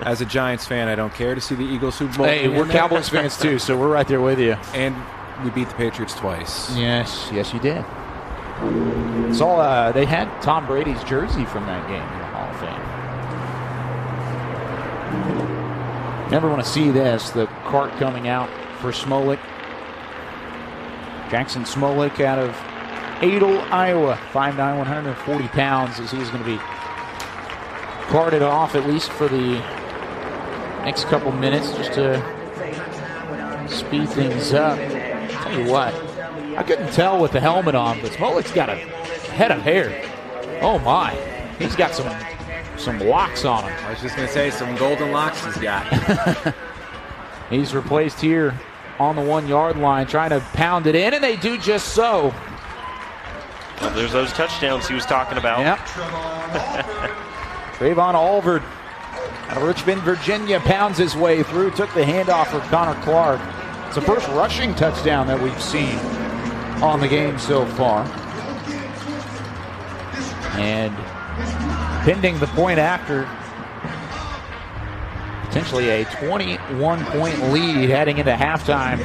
As a Giants fan, I don't care to see the Eagles Super Bowl. Hey, we're Cowboys fans too, so we're right there with you. And we beat the Patriots twice. Yes, you did. So they had Tom Brady's jersey from that game in the Hall of Fame. Never want to see this, the cart coming out for Smolik. Jackson Smolik out of Adel, Iowa, 5'9", 140 pounds, as he's going to be carted off at least for the next couple minutes just to speed things up. I'll tell you what, I couldn't tell with the helmet on, but Smolik's got a head of hair. Oh my, he's got some locks on him. I was just going to say, some golden locks he's got. He's replaced here on the 1 yard line, trying to pound it in, and they do just so. Well, there's those touchdowns he was talking about. Yep. Trayvon Alford out of Richmond, Virginia, pounds his way through, took the handoff for Connor Clark. It's the first rushing touchdown that we've seen on the game so far. And pending the point after, potentially a 21-point lead heading into halftime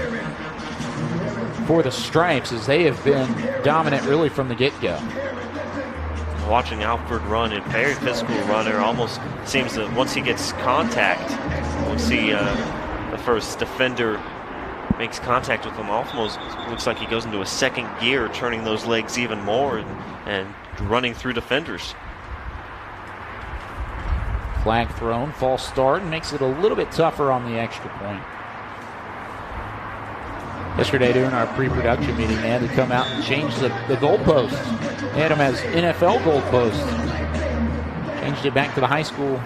for the Stripes, as they have been dominant really from the get-go. Watching Alford run, a very physical runner, almost seems that once he gets contact, we'll see the first defender makes contact with him. Almost looks like he goes into a second gear, turning those legs even more and running through defenders. Flag thrown, false start, and makes it a little bit tougher on the extra point. Yesterday during our pre-production meeting, they had to come out and change the goalposts. They had them as NFL goalposts. Changed it back to the high school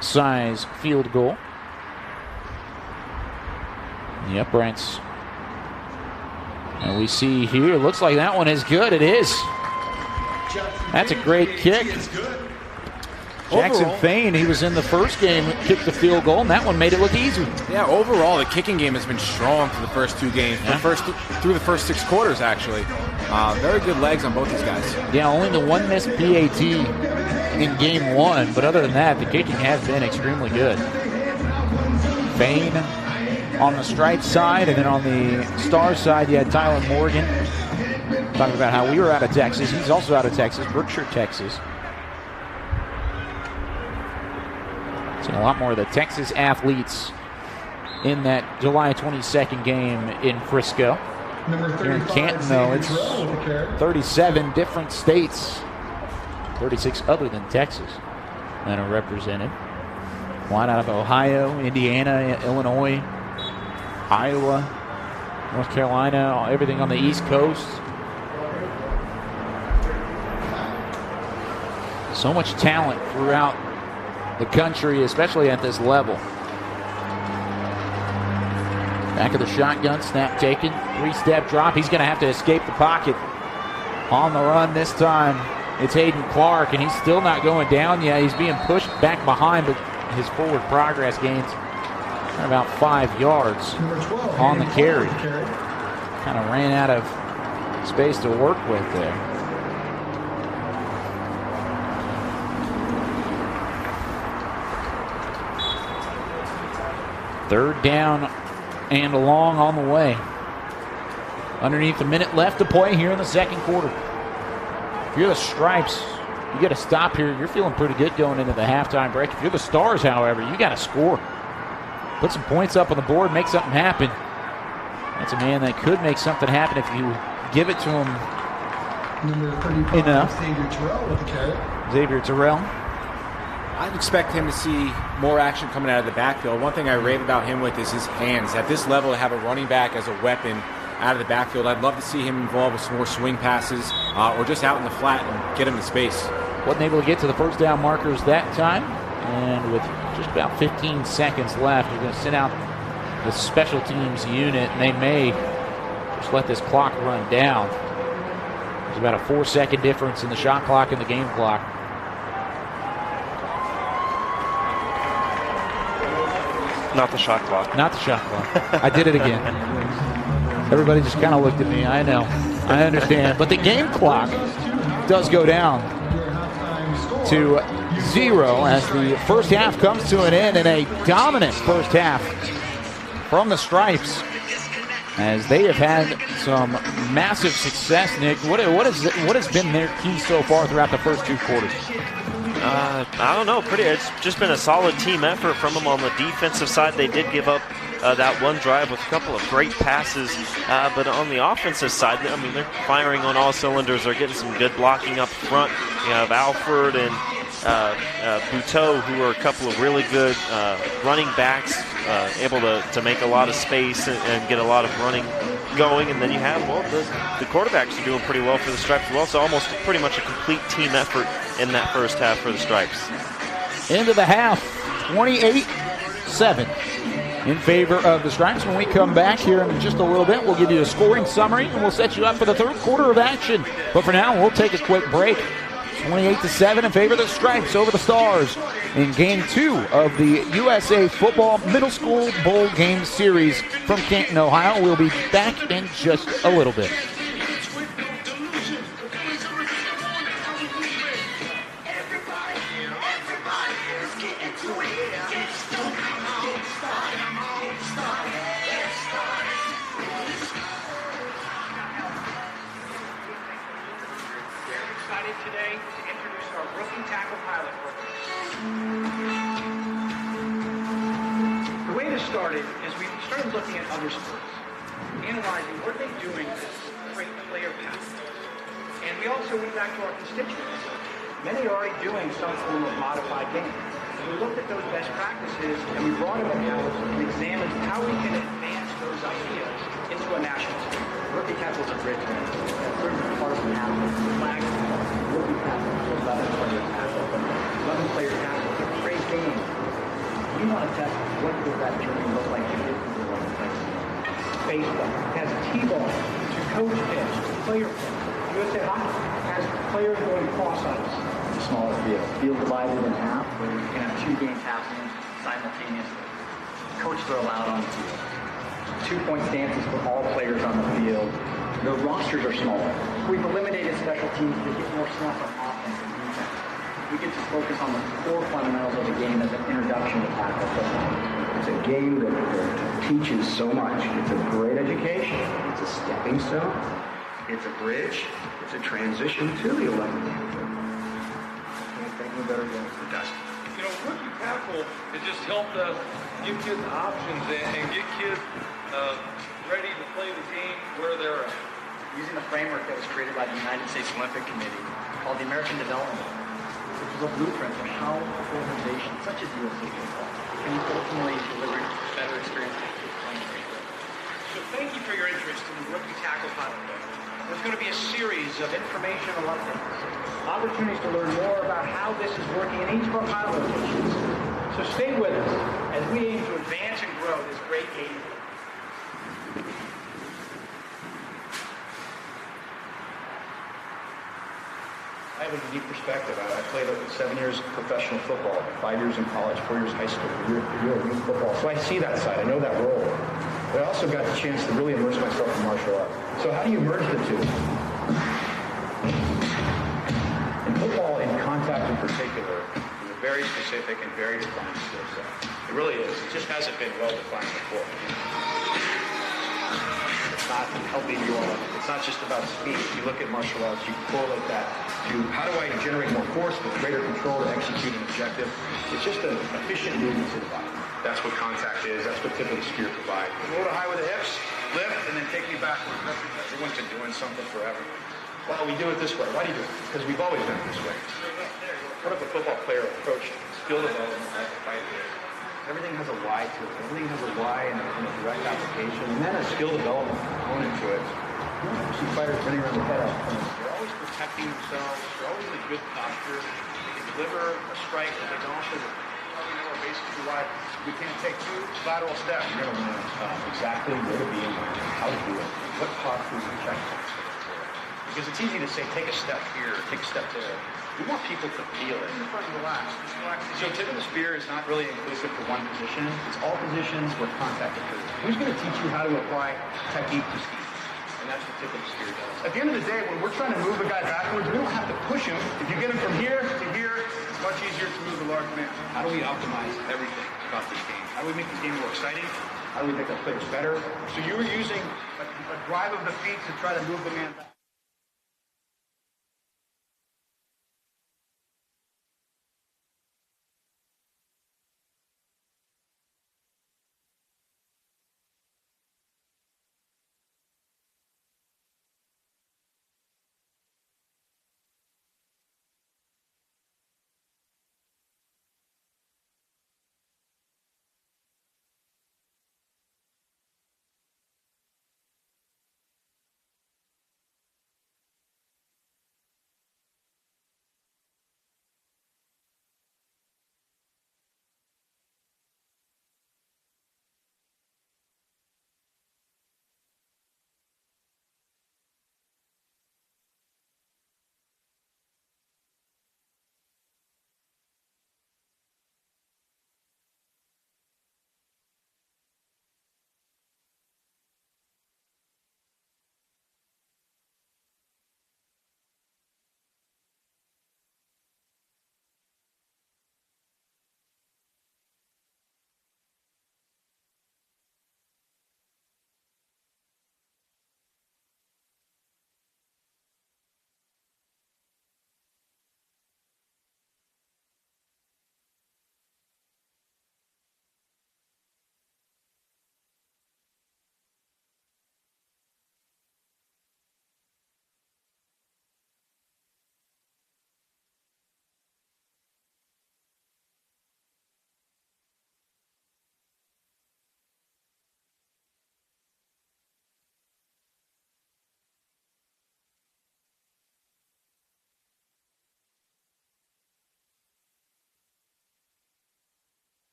size field goal. The uprights. And we see here, looks like that one is good. It is. That's a great kick. Jackson Fain, he was in the first game, kicked the field goal, and that one made it look easy. Yeah, overall, the kicking game has been strong for the first 2 games, through the first 6 quarters, actually. Very good legs on both these guys. Yeah, only the one missed PAT in game 1, but other than that, the kicking has been extremely good. Fain on the Stripes side, and then on the Stars side, you had Tyler Morgan. Talking about how we were out of Texas. He's also out of Texas, Berkshire, Texas. Seen a lot more of the Texas athletes in that July 22nd game in Frisco. Here in Canton, though, it's 37 different states, 36 other than Texas, that are represented. One out of Ohio, Indiana, Illinois, Iowa, North Carolina, everything on the East Coast. So much talent throughout the country, especially at this level. Back of the shotgun, snap taken, 3-step drop. He's going to have to escape the pocket. On the run this time, it's Hayden Clark, and he's still not going down yet. He's being pushed back behind, but his forward progress gains about 5 yards on the carry. Kind of ran out of space to work with there. Third down and long on the way. Underneath a minute left to play here in the second quarter. If you're the Stripes, you got to stop here. You're feeling pretty good going into the halftime break. If you're the Stars, however, you got to score. Put some points up on the board, make something happen. That's a man that could make something happen if you give it to him enough. Xavier Terrell with the carry. Xavier Terrell. I'd expect him to see more action coming out of the backfield. One thing I rave about him with is his hands. At this level, to have a running back as a weapon out of the backfield, I'd love to see him involved with some more swing passes or just out in the flat and get him to space. Wasn't able to get to the first down markers that time. And with just about 15 seconds left, you're going to send out the special teams unit, and they may just let this clock run down. There's about a 4-second difference in the shot clock and the game clock. Not the shot clock. Not the shot clock. I did it again. Everybody just kind of looked at me. I know. I understand. But the game clock does go down to 0 as the first half comes to an end, and a dominant first half from the Stripes as they have had some massive success. Nick, what has been their key so far throughout the first 2 quarters? I don't know. It's just been a solid team effort from them on the defensive side. They did give up that one drive with a couple of great passes, but on the offensive side, I mean, they're firing on all cylinders. They're getting some good blocking up front. You have Alford and Buteau, who are a couple of really good running backs, able to make a lot of space and get a lot of running going. And then you have, well, the quarterbacks are doing pretty well for the Stripes as well, so almost pretty much a complete team effort in that first half for the Stripes. Into the half, 28-7 in favor of the Stripes. When we come back here in just a little bit, we'll give you a scoring summary, and we'll set you up for the third quarter of action. But for now, we'll take a quick break. 28-7 in favor of the Stripes over the Stars in Game 2 of the USA Football Middle School Bowl Game Series from Canton, Ohio. We'll be back in just a little bit. Today to introduce our rookie tackle pilot program. The way this started is we started looking at other sports, analyzing what are they doing to create player paths. And we also went back to our constituents. Many are already doing some form of modified game. So we looked at those best practices and we brought them in-house and examined how we can advance those ideas into a national stage. Rookie tackle is a bridge, man. That's sort of part of the tackle. The flag rookie tackle, 11-player tackle. 11-player tackle. It's a great game. We want to test what does that journey look like to get to the 11 player. Baseball has T-ball to coach pitch, to player pitch. USA Hockey has players going cross-ice. It's a smaller field. Field divided in half, where you can have 2 games happening simultaneously. Coaches are allowed on the field. 2-point stances for all players on the field. The rosters are smaller. We've eliminated special teams to get more snaps on offense and defense. We get to focus on the core fundamentals of the game as an introduction to tackle football. It's a game that teaches so much. It's a great education. It's a stepping stone. It's a bridge. It's a transition to the 11th game. Can't think of a better game. It does. You know, rookie tackle, it just helped us give kids options and get kids ready to play the game where they're at. Using a framework that was created by the United States Olympic Committee called the American Development Model, which is a blueprint for how organizations such as USA Football can ultimately deliver better experiences to playing. So thank you for your interest in the Rookie Tackle Pilot Program. There's going to be a series of informational updates, opportunities to learn more about how this is working in each of our pilot locations. So stay with us as we aim to advance and grow this great game. I have a unique perspective. I played 7 years professional football, 5 years in college, 4 years high school, a year of youth football. So I see that side. I know that role. But I also got the chance to really immerse myself in martial arts. So how do you merge the two? In football, in contact in particular, is a very specific and very defined skill set. It really is. It just hasn't been well defined before. It's not helping you all. It's not just about speed. If you look at martial arts, you correlate that to how do I generate more force with greater control to execute an objective. It's just an efficient movement to the body. That's what contact is. That's what tip of the spear provides. Low to high with the hips, lift, and then take me backwards. Everyone's been doing something forever. Well, we do it this way. Why do you do it? Because we've always done it this way. What if a football player approached skill development like a fighter? Everything has a why to it. Everything has a why and a direct application, and then a skill development component to it. You don't see fighters running around the head out. They're always protecting themselves. They're always in a good posture. They can deliver a strike, but they can also probably know our basically why we can't take 2 lateral steps. You're going to learn exactly where to be and how to do it. What postures and checkpoints. Because it's easy to say, take a step here, take a step there. We want people to feel it. Relax. So tip of the spear is not really inclusive to one position. It's all positions where contact occurs. Who's going to teach you how to apply technique to ski? And that's what tip of the spear does. At the end of the day, when we're trying to move a guy backwards, we don't have to push him. If you get him from here to here, it's much easier to move a large man. How do we optimize everything about this game? How do we make this game more exciting? How do we make our players better? So you were using a drive of the feet to try to move the man back.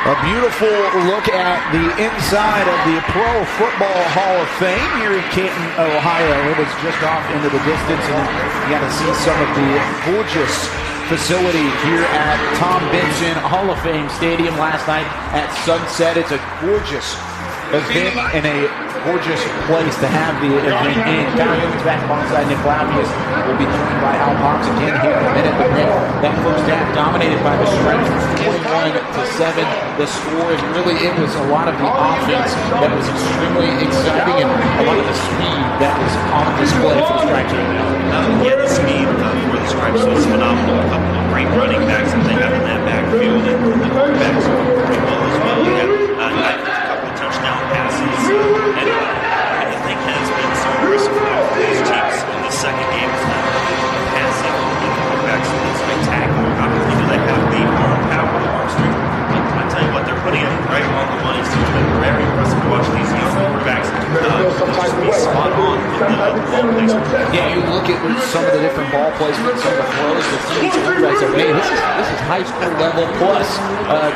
A beautiful look at the inside of the Pro Football Hall of Fame here in Canton, Ohio. It was just off into the distance, and you got to see some of the gorgeous facility here at Tom Benson Hall of Fame Stadium last night at sunset. It's a gorgeous event and a gorgeous place to have the event in. Kyle Young's back alongside Nick Lavius. Will be joined by Al Ponce again here in a minute. But Nick, that first half dominated by the Stripes, 21-7. The score, and really it was a lot of the offense that was extremely exciting and a lot of the speed that was on display for the Stripes right now. Yeah, the speed for the Stripes was phenomenal. A couple of great running backs that they have in that backfield, and the quarterbacks are pretty well as well. We had a couple of touchdown passes, and the thing has been so impressive for all of these teams in the second game is not only the passing, the quarterbacks have been spectacular. Not only do they have the arm power, the arm strength, but I tell you what, they're putting it right on the money. So it's been very impressive to watch these young quarterbacks just be spot on with the ball placement. Yeah, you look at some of the different ball placements, some of the throws that some of these quarterbacks have made. This is high school level plus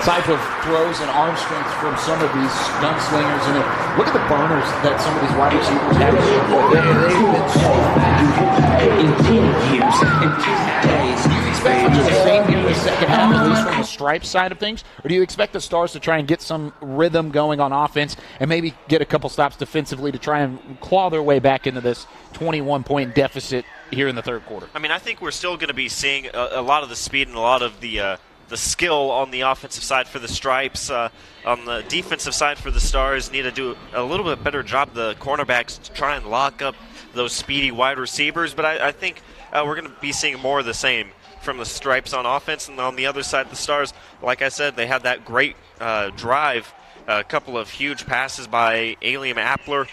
type of throws and arm strength from some of these gunslingers. And look at the burners that some of these wide receivers have. They've been so fast. In 10 years, in 10 days. Do you expect much of the same here in the second half, at least from the Stripes side of things? Or do you expect the Stars to try and get some rhythm going on offense and maybe get a couple stops defensively to try and claw their way back into this 21-point deficit here in the third quarter? I mean, I think we're still going to be seeing a lot of the speed and a lot of the skill on the offensive side for the Stripes. On the defensive side for the Stars, need to do a little bit better job, the cornerbacks, to try and lock up those speedy wide receivers. But I think we're going to be seeing more of the same from the Stripes on offense. And on the other side, the Stars, like I said, they had that great drive, a couple of huge passes by Aliam Appler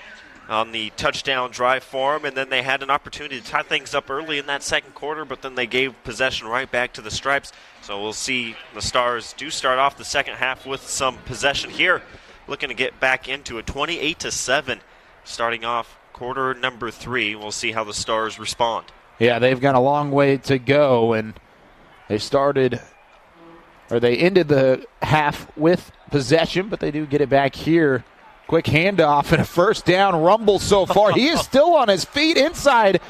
on the touchdown drive for them, and then they had an opportunity to tie things up early in that second quarter, but then they gave possession right back to the Stripes. So we'll see the Stars do start off the second half with some possession here, looking to get back into a 28-7 starting off quarter number 3. We'll see how the Stars respond. Yeah, they've got a long way to go, and they ended the half with possession, but they do get it back here. Quick handoff and a first down rumble so far. He is still on his feet inside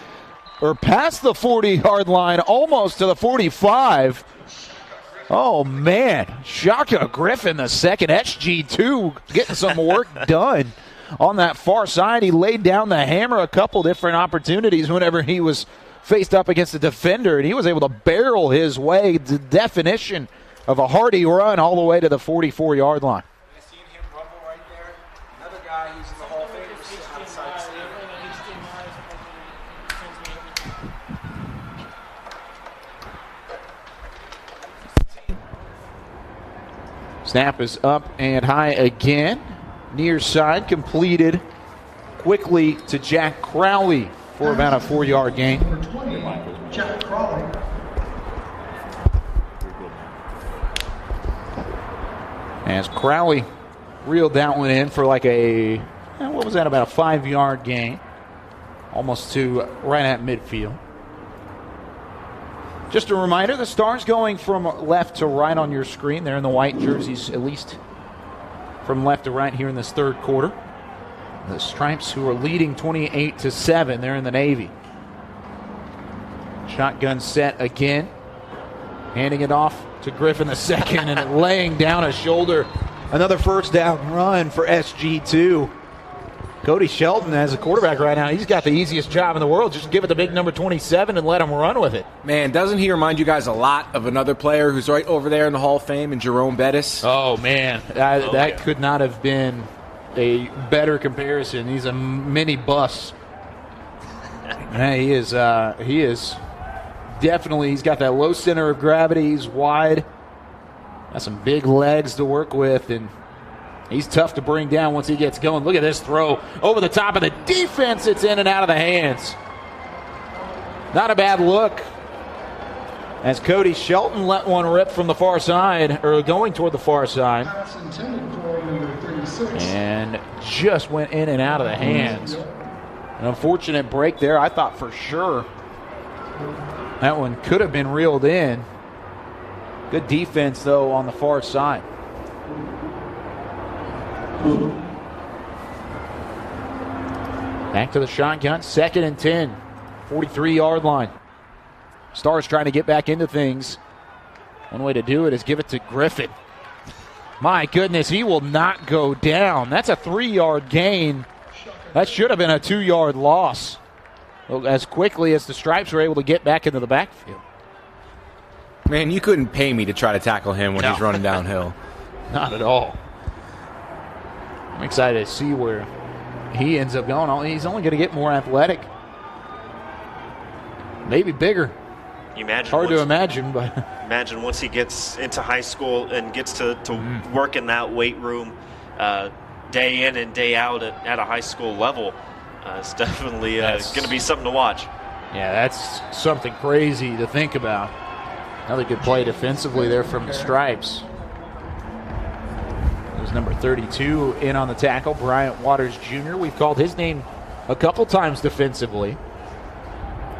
or past the 40-yard line, almost to the 45. Oh, man. Shaka Griffin, the second. SG2 getting some work done on that far side. He laid down the hammer a couple different opportunities whenever he was faced up against a defender, and he was able to barrel his way, the definition of a hardy run all the way to the 44-yard line. Snap is up and high again. Near side completed quickly to Jack Crowley for about a 4-yard gain. Number 20, Jack Crowley. As Crowley reeled that one in for like a, what was that, about a 5-yard gain. Almost to right at midfield. Just a reminder, the Stars going from left to right on your screen. They're in the white jerseys, at least from left to right here in this third quarter. The Stripes, who are leading 28-7, they're in the navy. Shotgun set again. Handing it off to Griffin the second and laying down a shoulder. Another first down run for SG2. Cody Shelton, as a quarterback right now, he's got the easiest job in the world. Just give it the big number 27 and let him run with it. Man, doesn't he remind you guys a lot of another player who's right over there in the Hall of Fame, and Jerome Bettis? Oh, man. That could not have been a better comparison. He's a mini bus. He is definitely, he's got that low center of gravity. He's wide. Got some big legs to work with, and he's tough to bring down once he gets going. Look at this throw over the top of the defense. It's in and out of the hands. Not a bad look as Cody Shelton let one rip from the far side, or going toward the far side. Pass intended for number 36. And just went in and out of the hands. An unfortunate break there. I thought for sure that one could have been reeled in. Good defense, though, on the far side. Back to the shotgun, 2nd and 10, 43-yard line. Stars trying to get back into things. One way to do it is give it to Griffin. My goodness, he will not go down. That's a 3-yard gain. That should have been a 2-yard loss. As quickly as the Stripes were able to get back into the backfield. Man, you couldn't pay me to try to tackle him when he's running downhill. Not at all. I'm excited to see where he ends up going. He's only going to get more athletic. Maybe bigger. Hard to imagine, but imagine once he gets into high school and gets to work in that weight room day in and day out at a high school level. It's definitely going to be something to watch. Yeah, that's something crazy to think about. Another good play defensively there from the Stripes. It was number 32 in on the tackle, Bryant Waters Jr. We've called his name a couple times defensively.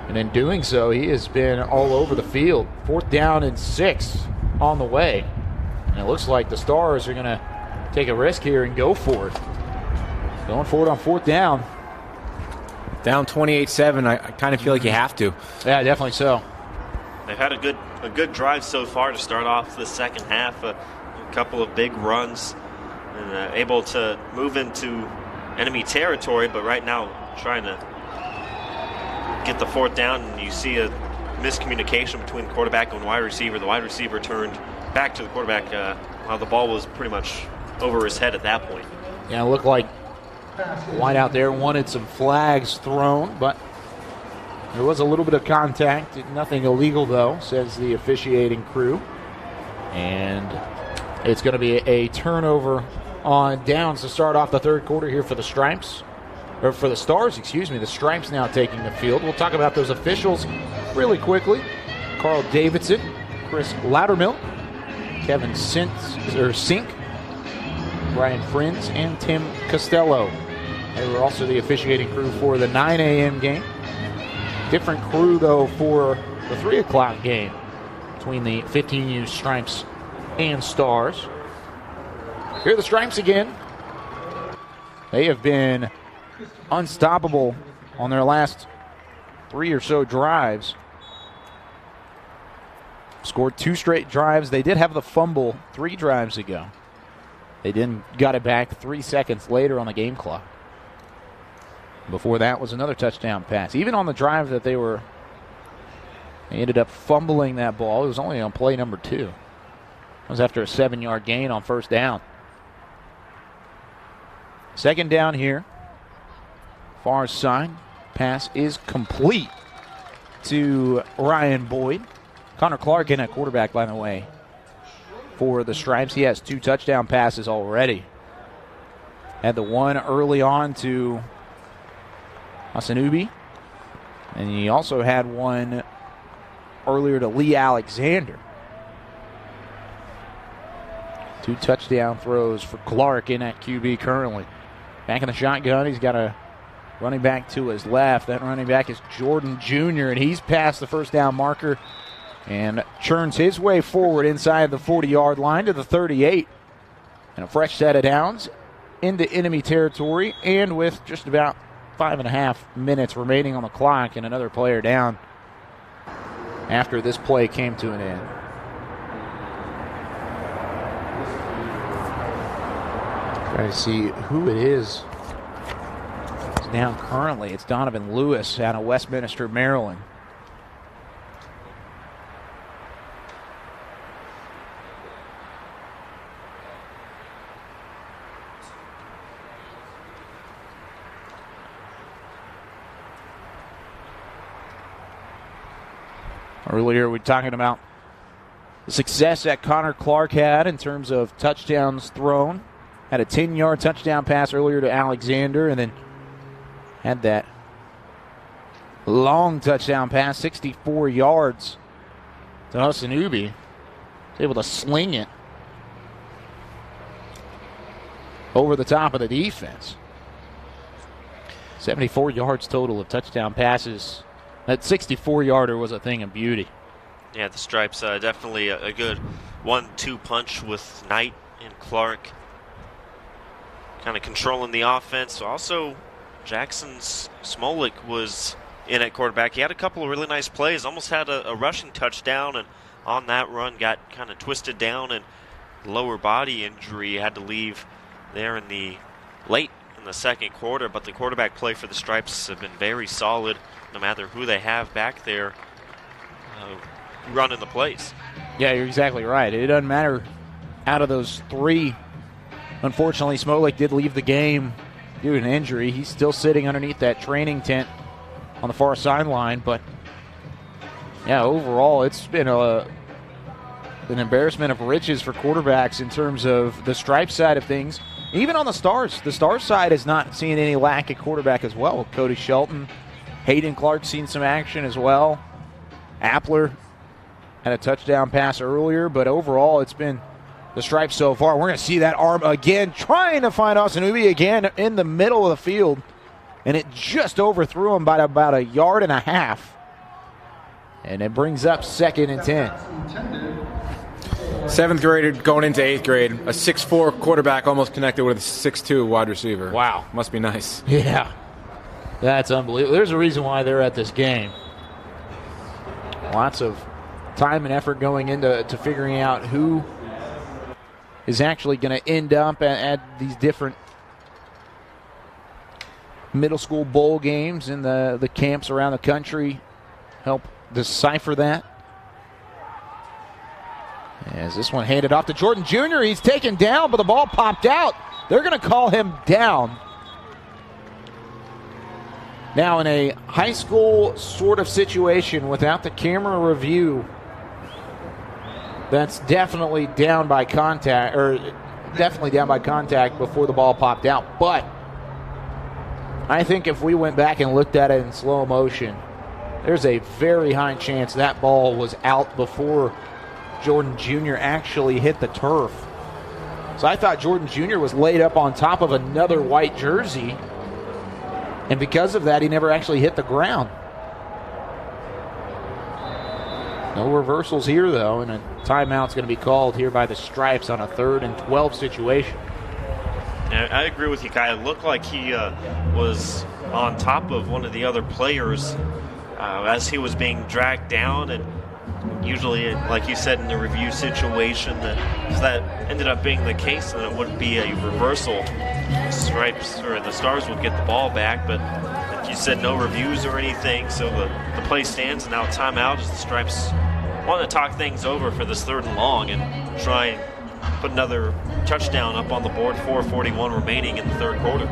And in doing so, he has been all over the field. 4th down and 6 on the way. And it looks like the Stars are going to take a risk here and go for it. Going for it on 4th down. Down 28-7, I kind of feel like you have to. Yeah, definitely so. They've had a good drive so far to start off the second half. A couple of big runs and able to move into enemy territory, but right now trying to get the 4th down, and you see a miscommunication between the quarterback and wide receiver. The wide receiver turned back to the quarterback while the ball was pretty much over his head at that point. Yeah, it looked like White out there wanted some flags thrown, but there was a little bit of contact. Nothing illegal, though, says the officiating crew. And it's going to be a turnover on downs to start off the 3rd quarter here for the Stripes. Or for the Stars, excuse me. The Stripes now taking the field. We'll talk about those officials really quickly. Carl Davidson, Chris Loudermilk, Kevin Sink, Brian Friends, and Tim Costello. They were also the officiating crew for the 9 a.m. game. Different crew, though, for the 3 o'clock game between the 15U Stripes and Stars. Here are the Stripes again. They have been unstoppable on their last 3 or so drives. Scored 2 straight drives. They did have the fumble 3 drives ago. They then got it back 3 seconds later on the game clock. Before that was another touchdown pass. Even on the drive that they ended up fumbling that ball. It was only on play number 2. It was after a 7-yard gain on 1st down. 2nd down here. Far side. Pass is complete to Ryan Boyd. Connor Clark in at quarterback, by the way, for the Stripes. He has 2 touchdown passes already. Had the one early on to Hasanubi. And he also had one earlier to Lee Alexander. 2 touchdown throws for Clark in at QB currently. Back in the shotgun, he's got a running back to his left. That running back is Jordan Jr., and he's past the 1st down marker and churns his way forward inside the 40-yard line to the 38. And a fresh set of downs into enemy territory, and with just about 5.5 minutes remaining on the clock and another player down after this play came to an end. Try to see who it is. It's down currently. It's Donovan Lewis out of Westminster, Maryland. Earlier, we were talking about the success that Connor Clark had in terms of touchdowns thrown. Had a 10-yard touchdown pass earlier to Alexander, and then had that long touchdown pass, 64 yards to Hasanubi. Was able to sling it over the top of the defense. 74 yards total of touchdown passes. That 64-yarder was a thing of beauty. Yeah, the Stripes definitely a good 1-2 punch with Knight and Clark kind of controlling the offense. Also, Jackson Smolik was in at quarterback. He had a couple of really nice plays, almost had a rushing touchdown, and on that run got kind of twisted down and lower body injury. Had to leave there in the late in the second quarter, but the quarterback play for the Stripes have been very solid no matter who they have back there running the plays. Yeah, you're exactly right. It doesn't matter. Out of those three, unfortunately, Smolik did leave the game due to an injury. He's still sitting underneath that training tent on the far sideline, but yeah, overall it's been an embarrassment of riches for quarterbacks in terms of the Stripes side of things. Even on the Stars side is not seeing any lack at quarterback as well. Cody Shelton, Hayden Clark seen some action as well. Appler had a touchdown pass earlier, but overall it's been the Stripes so far. We're going to see that arm again, trying to find Austin Ubi again in the middle of the field, and it just overthrew him by about a yard and a half. And it brings up 2nd and 10. 7th grader going into 8th grade. A 6'4 quarterback almost connected with a 6'2 wide receiver. Wow. Must be nice. Yeah. That's unbelievable. There's a reason why they're at this game. Lots of time and effort going into figuring out who is actually going to end up at these different middle school bowl games in the camps around the country. Help decipher that. As this one handed off to Jordan Jr., he's taken down, but the ball popped out. They're going to call him down. Now in a high school sort of situation without the camera review, that's definitely down by contact, before the ball popped out. But I think if we went back and looked at it in slow motion, there's a very high chance that ball was out before Jordan Jr. actually hit the turf. So I thought Jordan Jr. was laid up on top of another white jersey, and because of that, he never actually hit the ground. No reversals here, though, and a timeout's going to be called here by the Stripes on a 3rd and 12 situation. I agree with you, Kai. It looked like he was on top of one of the other players as he was being dragged down, and usually, like you said, in the review situation, if that ended up being the case, then it would be a reversal. The Stripes or the Stars would get the ball back, but like you said, no reviews or anything, so the play stands, and now timeout as the Stripes want to talk things over for this 3rd and long and try and put another touchdown up on the board. 4:41 remaining in the 3rd quarter.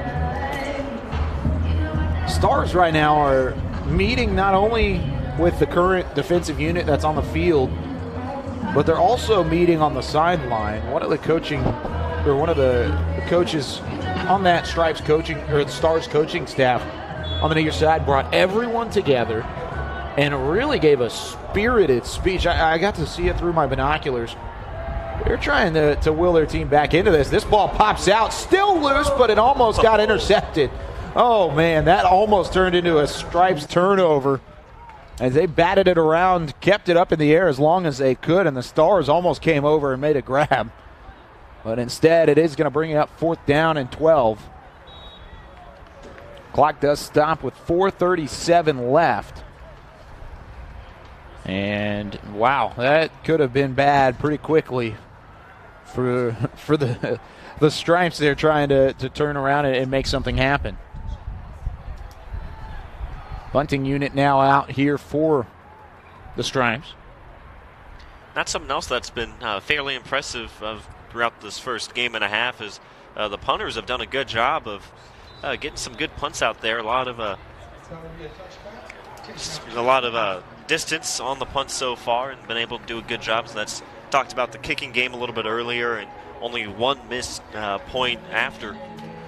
Stars right now are meeting not only with the current defensive unit that's on the field, but they're also meeting on the sideline. One of the coaches on that Stripes coaching or the Stars coaching staff on the near side brought everyone together and really gave a spirited speech. I got to see it through my binoculars. They're trying to will their team back into this. This ball pops out, still loose, but it almost got intercepted. Oh, man, that almost turned into a Stripes turnover as they batted it around, kept it up in the air as long as they could, and the Stars almost came over and made a grab. But instead, it is going to bring it up 4th down and 12. Clock does stop with 4:37 left. And, wow, that could have been bad pretty quickly for the Stripes. They're trying to turn around and make something happen. Bunting unit now out here for the Stripes. That's something else that's been fairly impressive throughout this first game and a half is the punters have done a good job of getting some good punts out there. A lot of distance on the punt so far and been able to do a good job. So that's talked about the kicking game a little bit earlier and only one missed point after.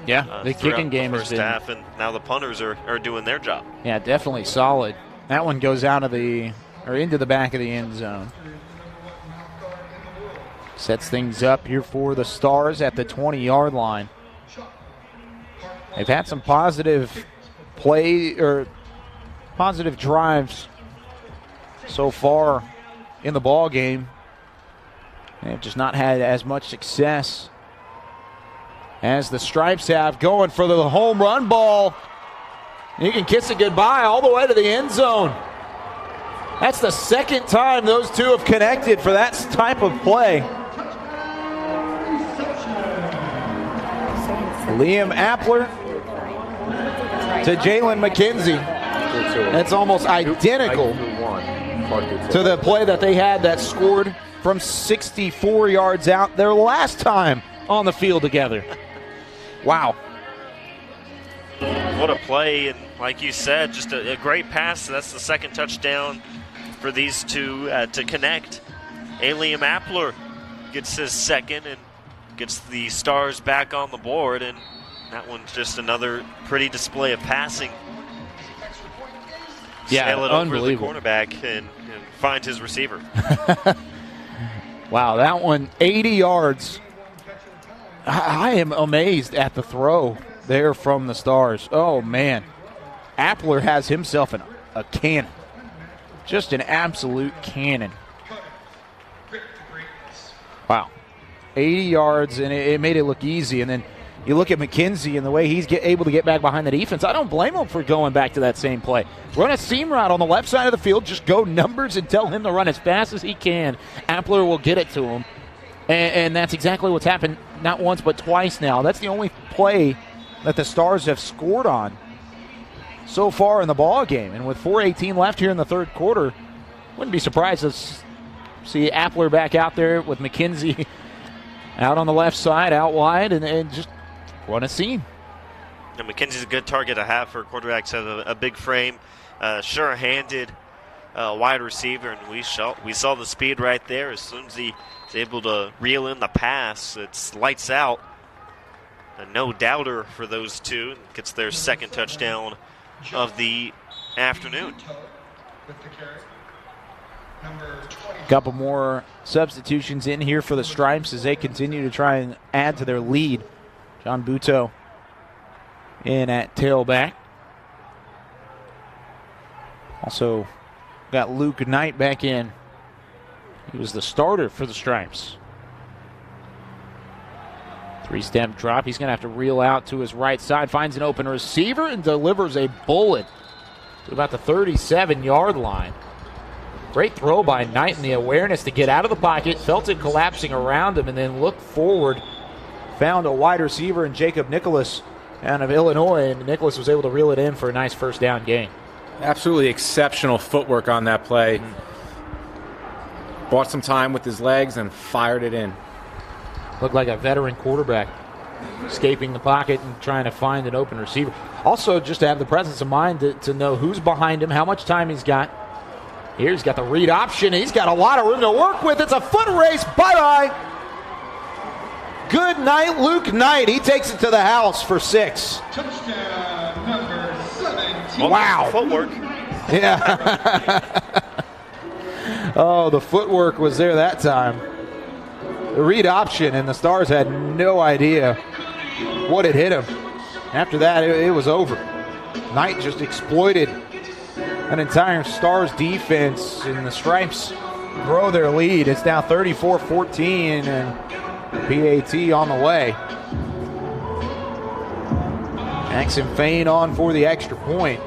Yeah, the kicking game has been half, and now the punters are doing their job. Yeah, definitely solid. That one goes into the back of the end zone. Sets things up here for the Stars at the 20-yard line. They've had some positive drives so far in the ball game. They've just not had as much success as the Stripes have, going for the home run ball. You can kiss it goodbye all the way to the end zone. That's the second time those two have connected for that type of play. Liam Appler to Jalen McKenzie. That's almost identical to the play that they had that scored from 64 yards out their last time on the field together. Wow. What a play, and like you said, just a great pass. That's the second touchdown for these two to connect. Liam Appler gets his second and gets the Stars back on the board, and that one's just another pretty display of passing. Yeah, sail it over the unbelievable. cornerback and find his receiver. Wow, that one 80 yards. I am amazed at the throw there from the Stars. Oh, man. Appler has himself a cannon. Just an absolute cannon. Wow. 80 yards, and it made it look easy. And then you look at McKenzie and the way he's able to get back behind the defense. I don't blame him for going back to that same play. Run a seam route on the left side of the field. Just go numbers and tell him to run as fast as he can. Appler will get it to him. And that's exactly what's happened not once but twice now. That's the only play that the Stars have scored on so far in the ball game. And with 4:18 left here in the third quarter, wouldn't be surprised to see Appler back out there with McKenzie out on the left side, out wide, and just run a seam. And McKenzie's a good target to have for quarterbacks. Has a big frame, sure-handed wide receiver, and we saw the speed right there. As soon as he's able to reel in the pass, it's lights out. A no doubter for those two. Gets their second touchdown of the afternoon. Couple more substitutions in here for the Stripes as they continue to try and add to their lead. John Buto in at tailback. Also got Luke Knight back in. He was the starter for the Stripes. Three-step drop. He's going to have to reel out to his right side. Finds an open receiver and delivers a bullet to about the 37-yard line. Great throw by Knight and the awareness to get out of the pocket. Felt it collapsing around him and then looked forward. Found a wide receiver in Jacob Nicholas out of Illinois, and Nicholas was able to reel it in for a nice first down gain. Absolutely exceptional footwork on that play. Bought some time with his legs and fired it in. Looked like a veteran quarterback escaping the pocket and trying to find an open receiver. Also, just to have the presence of mind to know who's behind him, how much time he's got. Here he's got the read option. He's got a lot of room to work with. It's a foot race. Bye-bye. Good night, Luke Knight. He takes it to the house for 6. Touchdown number 17. Wow. Footwork. Yeah. Oh, the footwork was there that time. The read option, and the Stars had no idea what had hit him. After that, it was over. Knight just exploited an entire Stars defense, and the Stripes grow their lead. It's now 34-14, and PAT on the way. Maxim Fain on for the extra point.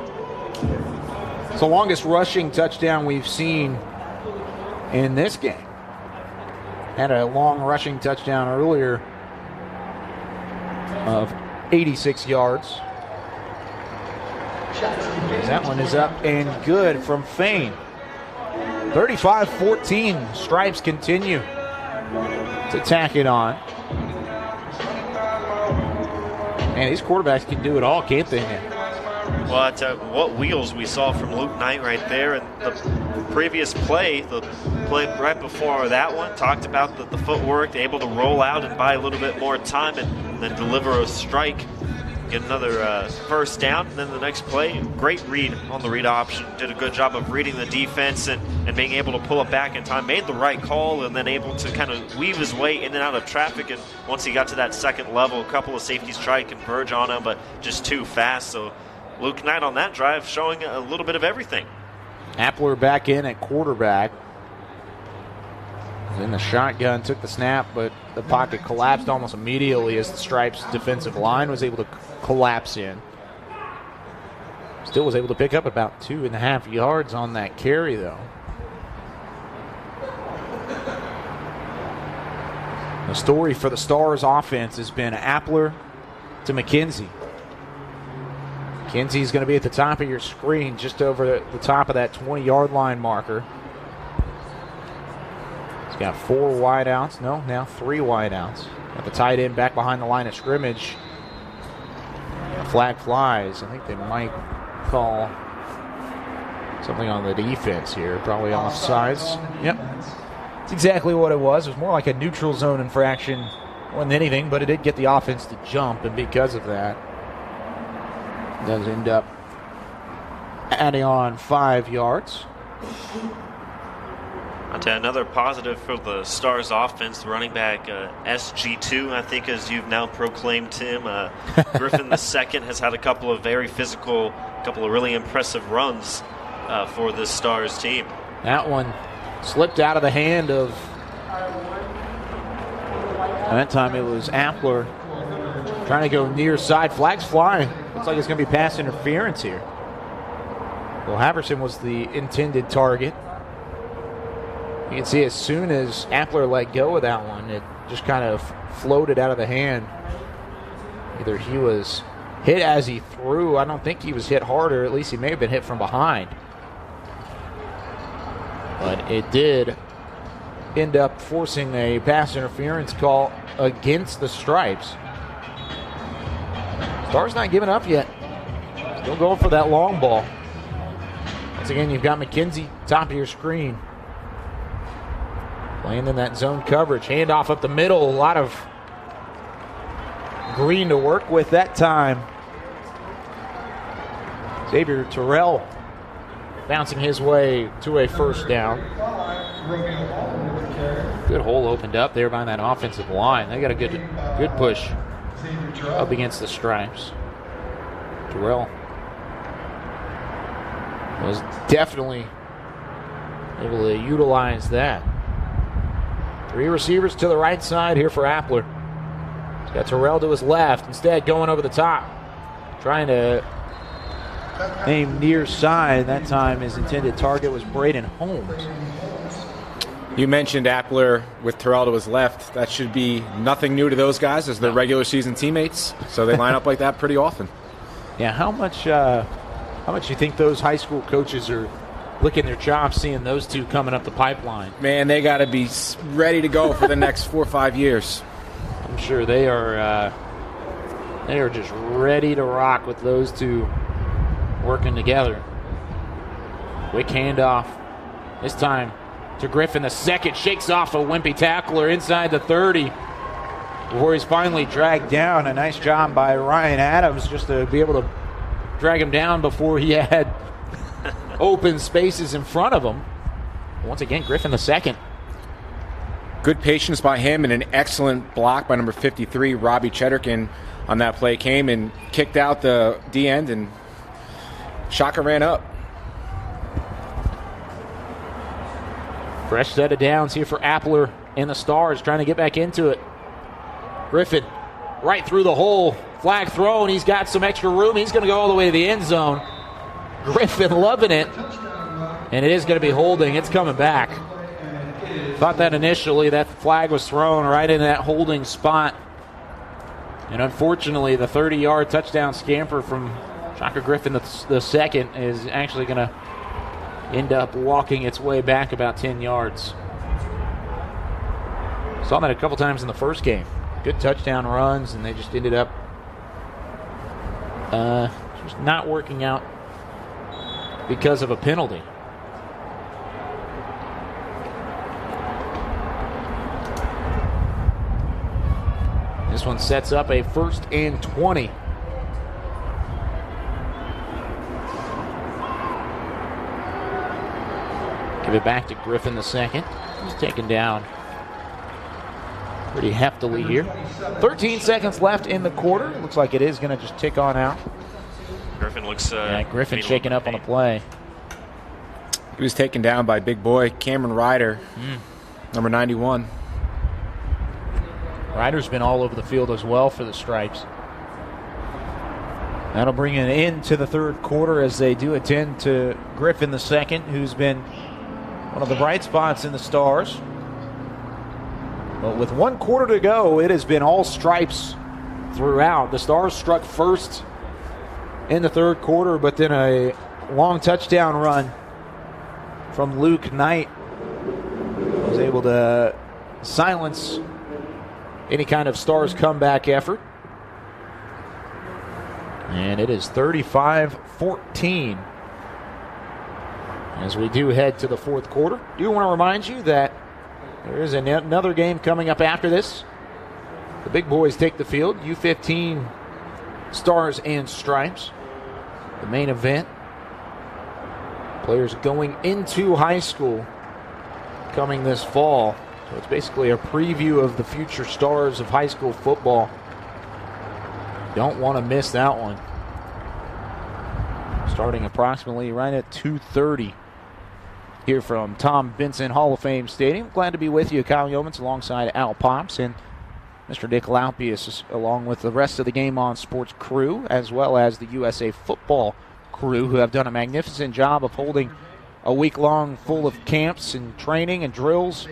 It's the longest rushing touchdown we've seen in this game. Had a long rushing touchdown earlier of 86 yards. That one is up and good from Fain. 35-14. Stripes continue to tack it on. Man, these quarterbacks can do it all, can't they, man? Well, what wheels we saw from Luke Knight right there. And the previous play, the play right before that one, talked about the footwork, able to roll out and buy a little bit more time and then deliver a strike, get another first down. And then the next play, great read on the read option. Did a good job of reading the defense and being able to pull it back in time. Made the right call and then able to kind of weave his way in and out of traffic. And once he got to that second level, a couple of safeties tried to converge on him, but just too fast. So Luke Knight on that drive showing a little bit of everything. Appler back in at quarterback. Was in the shotgun, took the snap, but the pocket collapsed almost immediately as the Stripes' defensive line was able to collapse in. Still was able to pick up about 2.5 yards on that carry, though. The story for the Stars offense has been Appler to McKenzie. McKenzie's going to be at the top of your screen, just over the top of that 20-yard line marker. He's got 4 wideouts. No, now 3 wideouts. Got the tight end back behind the line of scrimmage. Flag flies. I think they might call something on the defense here. Probably offsides. Yep. That's exactly what it was. It was more like a neutral zone infraction more than anything, but it did get the offense to jump, and because of that, it does end up adding on 5 yards. I'll tell you another positive for the Stars offense, running back SG2, I think, as you've now proclaimed him. Griffin II has had a couple of very physical, couple of really impressive runs for this Stars team. That one slipped out of the hand of, that time it was Appler trying to go near side. Flags flying. Looks like it's going to be pass interference here. Well, Haverson was the intended target. You can see as soon as Appler let go of that one, it just kind of floated out of the hand. Either he was hit as he threw. I don't think he was hit harder. At least he may have been hit from behind. But it did end up forcing a pass interference call against the Stripes. Stars not giving up yet. Still going for that long ball. Once again, you've got McKenzie, top of your screen. Playing in that zone coverage. Handoff up the middle. A lot of green to work with that time. Xavier Terrell bouncing his way to a first down. Good hole opened up there by that offensive line. They got a good push up against the Stripes. Terrell was definitely able to utilize that. 3 receivers to the right side here for Appler. He's got Terrell to his left. Instead, going over the top. Trying to aim near side. That time his intended target was Braden Holmes. You mentioned Appler with Terrell to his left. That should be nothing new to those guys as their regular season teammates. So they line up like that pretty often. Yeah, how much you think those high school coaches are licking their chops seeing those two coming up the pipeline? Man, they got to be ready to go for the next 4 or 5 years. I'm sure they are just ready to rock with those two working together. Quick handoff. This time to Griffin. The second shakes off a wimpy tackler inside the 30 before he's finally dragged down. A nice job by Ryan Adams just to be able to drag him down before he had open spaces in front of him. Once again, Griffin II. Good patience by him and an excellent block by number 53, Robbie Cheddarkin, on that play. Came and kicked out the D-end, and Shaka ran up. Fresh set of downs here for Appler and the Stars trying to get back into it. Griffin right through the hole. Flag thrown. He's got some extra room. He's going to go all the way to the end zone. Griffin loving it. And it is going to be holding. It's coming back. Thought that initially that flag was thrown right in that holding spot. And unfortunately, the 30-yard touchdown scamper from Shaka Griffin the second is actually going to end up walking its way back about 10 yards. Saw that a couple times in the first game. Good touchdown runs, and they just ended up just not working out because of a penalty. This one sets up a 1st and 20. Give it back to Griffin II. He's taken down pretty heftily here. 13 seconds left in the quarter. Looks like it is going to just tick on out. Griffin looks... Griffin shaking up on the play. He was taken down by big boy Cameron Ryder. Number 91. Ryder's been all over the field as well for the Stripes. That'll bring it into the third quarter as they do attend to Griffin II, who's been one of the bright spots in the Stars. But with 1 quarter to go, it has been all Stripes throughout. The Stars struck first in the third quarter, but then a long touchdown run from Luke Knight was able to silence any kind of Stars comeback effort. And it is 35-14 as we do head to the fourth quarter. Do want to remind you that there is another game coming up after this. The big boys take the field, U-15 Stars and Stripes. The main event. Players going into high school coming this fall. So it's basically a preview of the future stars of high school football. Don't want to miss that one. Starting approximately right at 2:30 here from Tom Benson Hall of Fame Stadium. Glad to be with you, Kyle Yeomans, alongside Al Pops and Mr. Dick Laupius, along with the rest of the Game On Sports crew, as well as the USA Football crew, who have done a magnificent job of holding a week-long full of camps and training and drills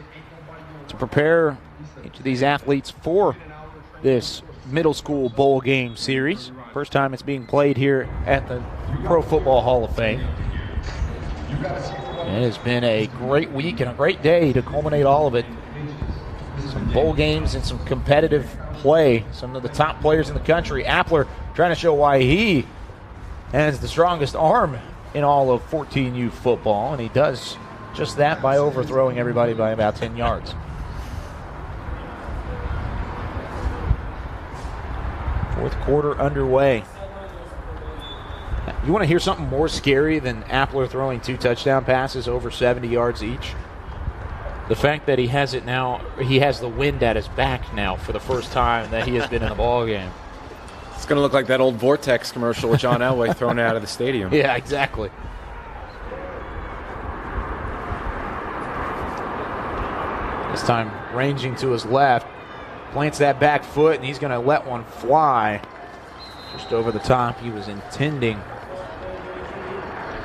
to prepare each of these athletes for this middle school bowl game series. First time it's being played here at the Pro Football Hall of Fame. It has been a great week and a great day to culminate all of it. Some bowl games and some competitive play. Some of the top players in the country. Appler trying to show why he has the strongest arm in all of 14U football, and he does just that by overthrowing everybody by about 10 yards. Fourth quarter underway. You want to hear something more scary than Appler throwing 2 touchdown passes over 70 yards each? The fact that he has it now, he has the wind at his back now for the first time that he has been in the ball game. It's going to look like that old Vortex commercial with John Elway thrown out of the stadium. Yeah, exactly. This time ranging to his left. Plants that back foot, and he's going to let one fly just over the top. He was intending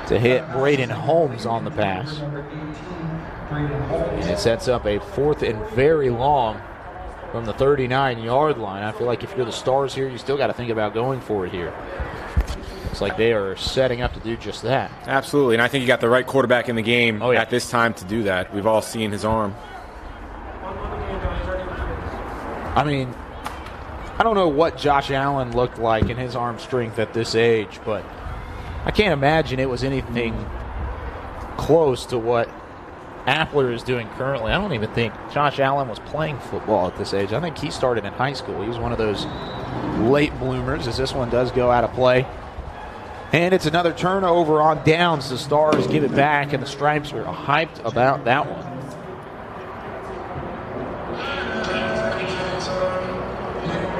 to hit Braden Holmes on the pass. And it sets up a 4th and very long from the 39-yard line. I feel like if you're the Stars here, you still got to think about going for it here. Looks like they are setting up to do just that. Absolutely, and I think you got the right quarterback in the game at this time to do that. We've all seen his arm. I mean, I don't know what Josh Allen looked like in his arm strength at this age, but I can't imagine it was anything close to what Appler is doing currently. I don't even think Josh Allen was playing football at this age. I think he started in high school. He was one of those late bloomers, as this one does go out of play. And it's another turnover on downs. The Stars give it back, and the Stripes are hyped about that one.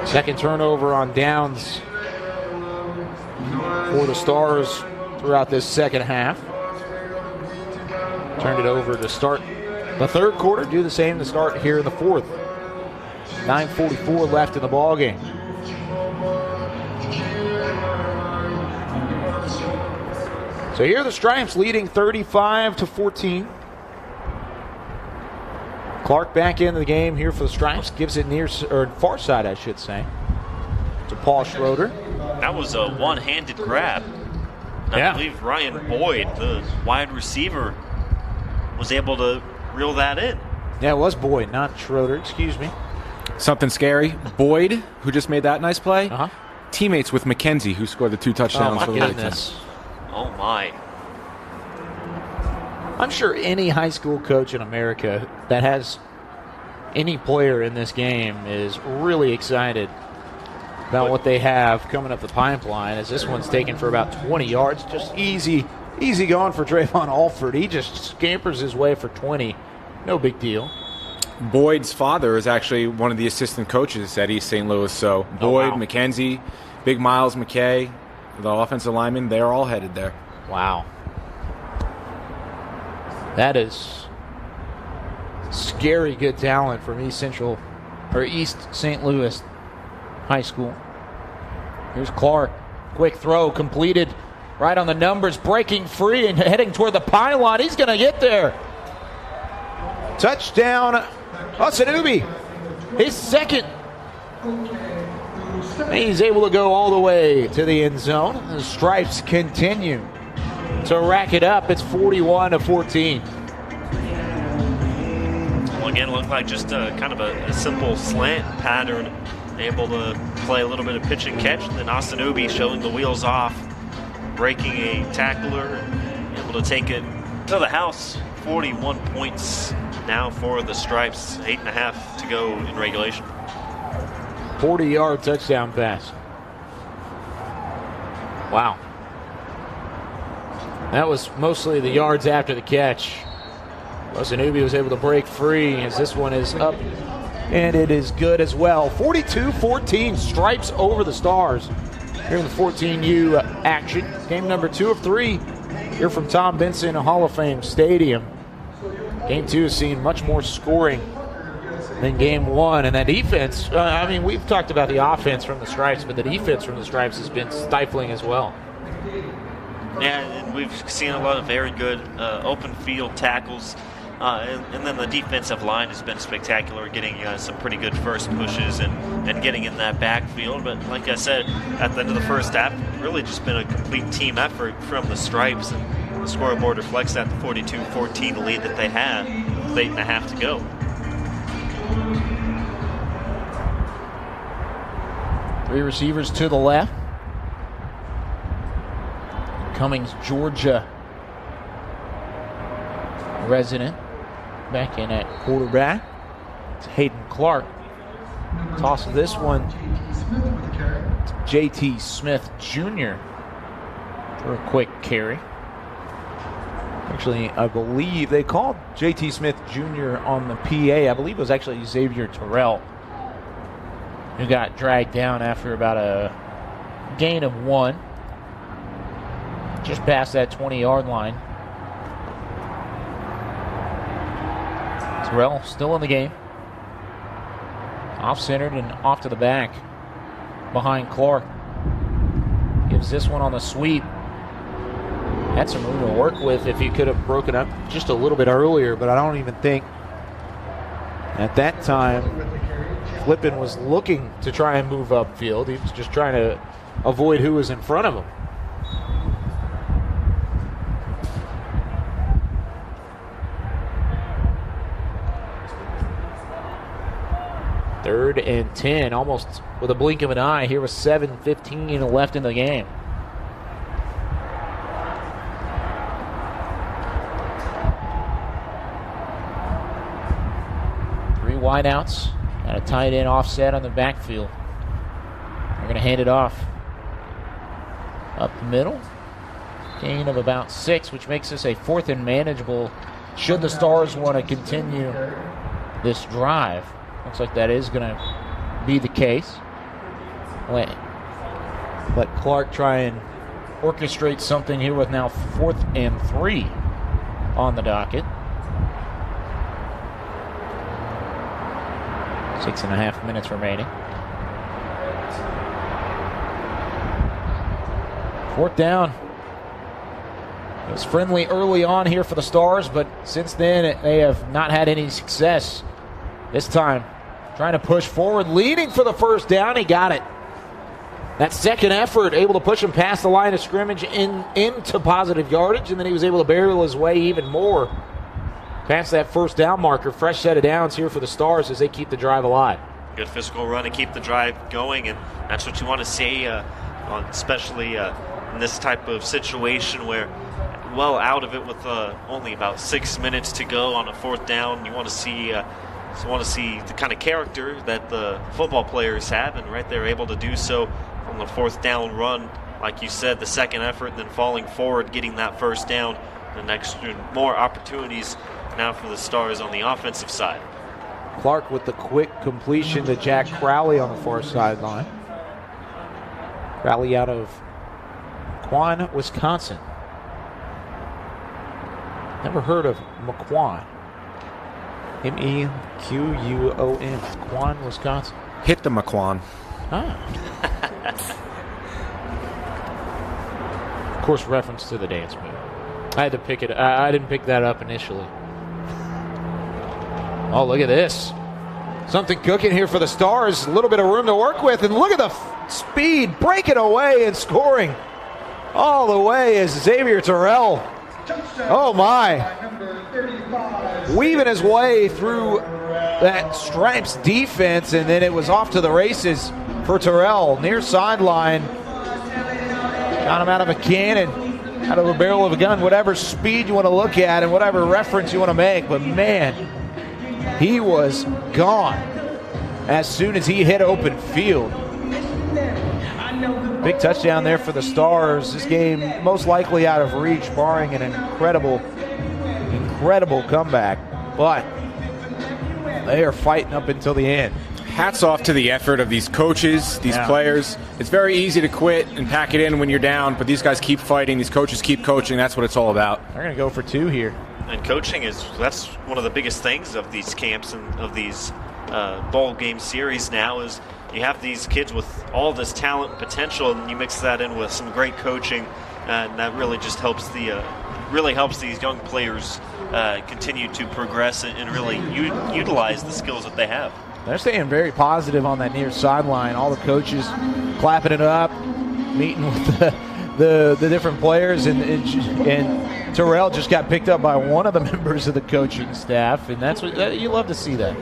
Second turnover on downs for the Stars throughout this second half. Turned it over to start the third quarter. Do the same to start here in the fourth. 9:44 left in the ball game. So here are the Stripes leading 35-14. Clark back into the game here for the Stripes. Gives it far side, I should say, to Paul Schroeder. That was a one-handed grab. And I believe Ryan Boyd, the wide receiver, was able to reel that in. Yeah, it was Boyd, not Schroeder. Excuse me. Something scary. Boyd, who just made that nice play, teammates with McKenzie, who scored the 2 touchdowns for the goodness. Oh, my. I'm sure any high school coach in America that has any player in this game is really excited about what they have coming up the pipeline, as this one's taken for about 20 yards. Just easy going for Trayvon Alford. He just scampers his way for 20. No big deal. Boyd's father is actually one of the assistant coaches at East St. Louis. So Boyd, McKenzie, Big Miles McKay, the offensive linemen, they're all headed there. Wow. That is scary good talent from East St. Louis High School. Here's Clark. Quick throw completed right on the numbers, breaking free and heading toward the pylon. He's going to get there. Touchdown, Osanubi. His second. He's able to go all the way to the end zone. The Stripes continue to rack it up. It's 41-14. Well, again, it looked like just kind of a simple slant pattern, able to play a little bit of pitch and catch. And then Osanubi showing the wheels off, breaking a tackler, able to take it to the house. 41 points now for the Stripes, 8.5 to go in regulation. 40-yard touchdown pass. Wow. That was mostly the yards after the catch. Osanubi was able to break free as this one is up, and it is good as well. 42-14, Stripes over the Stars. Here in the 14U action. Game number 2 of 3 here from Tom Benson Hall of Fame Stadium. Game 2 has seen much more scoring than game 1. And that defense, we've talked about the offense from the Stripes, but the defense from the Stripes has been stifling as well. Yeah, and we've seen a lot of very good open field tackles. And then the defensive line has been spectacular, getting some pretty good first pushes and getting in that backfield. But like I said, at the end of the first half, really just been a complete team effort from the Stripes. And the scoreboard reflects that, the 42-14 lead that they had with 8.5 to go. Three receivers to the left. Cummings, Georgia resident, back in at quarterback. It's Hayden Clark. Toss this one to J.T. Smith Jr. for a quick carry. Actually, I believe they called J.T. Smith Jr. on the PA. I believe it was actually Xavier Terrell who got dragged down after about a gain of 1. Just past that 20-yard line. Terrell still in the game. Off-centered and off to the back behind Clark. Gives this one on the sweep. Had some room to work with if he could have broken up just a little bit earlier, but I don't even think at that time Flippin was looking to try and move upfield. He was just trying to avoid who was in front of him. Third and 10, almost with a blink of an eye. Here was 7:15 left in the game. Three wideouts and a tight end offset on the backfield. They're going to hand it off up the middle. Gain of about 6, which makes this a 4th and manageable should the Stars want to continue this drive. Looks like that is going to be the case. Let Clark try and orchestrate something here with now 4th and 3 on the docket. 6.5 minutes remaining. 4th down. It was friendly early on here for the Stars, but since then they have not had any success. This time, trying to push forward, leading for the first down. He got it. That second effort, able to push him past the line of scrimmage into positive yardage, and then he was able to barrel his way even more past that first down marker. Fresh set of downs here for the Stars as they keep the drive alive. Good physical run to keep the drive going, and that's what you want to see, especially in this type of situation where well out of it with only about 6 minutes to go on a 4th down. You want to see the kind of character that the football players have, and right there able to do so on the 4th down run. Like you said, the second effort, and then falling forward, getting that first down. The next more opportunities now for the Stars on the offensive side. Clark with the quick completion to Jack Crowley on the far sideline. Crowley out of Mequon, Wisconsin. Never heard of Mequon. M-E-Q-U-O-N. Mequon, Wisconsin. Hit the Mequon. Of course, reference to the dance move. I had to pick it. I didn't pick that up initially. Oh, look at this. Something cooking here for the Stars. A little bit of room to work with. And look at the speed. Breaking away and scoring. All the way is Xavier Terrell. Oh, my. Weaving his way through that Stripes defense. And then it was off to the races for Terrell. Near sideline. Got him out of a cannon. Out of a barrel of a gun. Whatever speed you want to look at and whatever reference you want to make. But, man, he was gone as soon as he hit open field. Big touchdown there for the Stars. This game most likely out of reach, barring an incredible comeback. But they are fighting up until the end. Hats off to the effort of these coaches, these players. It's very easy to quit and pack it in when you're down, but these guys keep fighting. These coaches keep coaching. That's what it's all about. They're going to go for 2 here. And coaching that's one of the biggest things of these camps and of these bowl game series now is you have these kids with all this talent and potential, and you mix that in with some great coaching, and that really just helps these young players continue to progress and really utilize the skills that they have. They're staying very positive on that near sideline. All the coaches clapping it up, meeting with the different players, and Terrell just got picked up by one of the members of the coaching staff, and that's what you love to see. That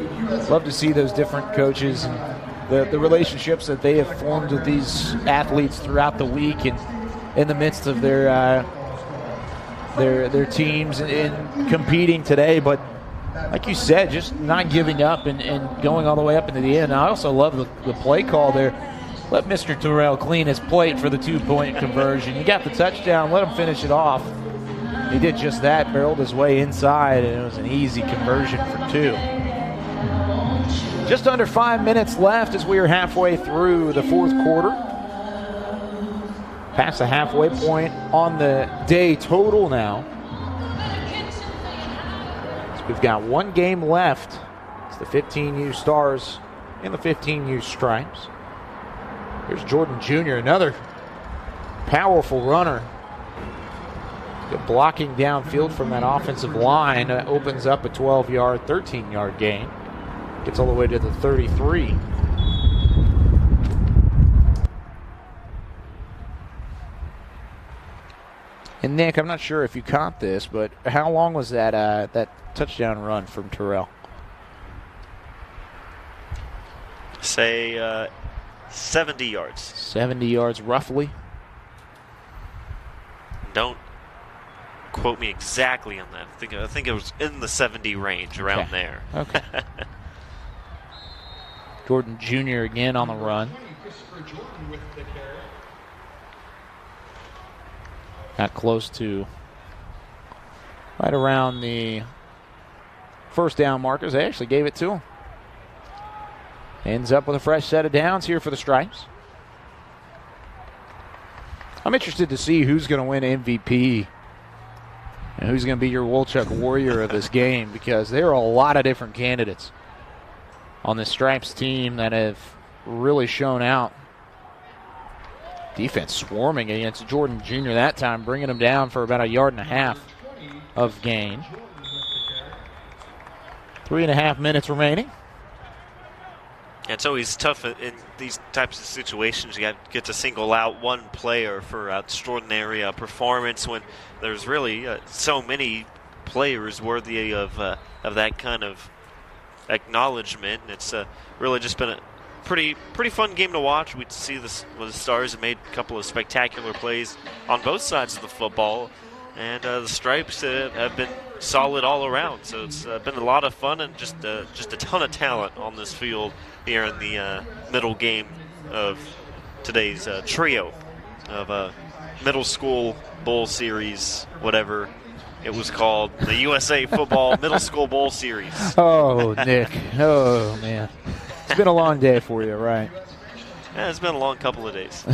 love to see those different coaches and the relationships that they have formed with these athletes throughout the week and in the midst of their teams and competing today. But like you said, just not giving up and going all the way up into the end. I also love the play call there. Let Mr. Terrell clean his plate for the 2-point conversion. You got the touchdown. Let him finish it off. He did just that, barreled his way inside, and it was an easy conversion for 2. Just under 5 minutes left as we are halfway through the 4th quarter. Past the halfway point on the day total now. So we've got 1 game left. It's the 15U Stars and the 15U Stripes. Here's Jordan Jr., another powerful runner. Good blocking downfield from that offensive line. Opens up a 12-yard, 13-yard gain. Gets all the way to the 33. And Nick, I'm not sure if you caught this, but how long was that touchdown run from Terrell? Say 70 yards. 70 yards roughly? Don't quote me exactly on that. I think it was in the 70 range, around there. Okay. Jordan Jr. again on the run. Got close to right around the first down markers. They actually gave it to him. Ends up with a fresh set of downs here for the Stripes. I'm interested to see who's going to win MVP and who's going to be your Wolchuk Warrior of this game, because there are a lot of different candidates on this Stripes team that have really shown out. Defense swarming against Jordan Jr. that time, bringing him down for about 1.5 yards of gain. 3.5 minutes remaining. It's always tough in these types of situations. You get to single out one player for extraordinary performance when there's really so many players worthy of that kind of acknowledgement. It's really just been a pretty fun game to watch. We see this where the Stars have made a couple of spectacular plays on both sides of the football, and the Stripes have been solid all around. So it's been a lot of fun and just a ton of talent on this field here in the middle game of today's trio of middle school bowl series, whatever it was called, the USA Football Middle School Bowl Series. Oh, Nick. Oh, man. It's been a long day for you, right? Yeah, it's been a long couple of days.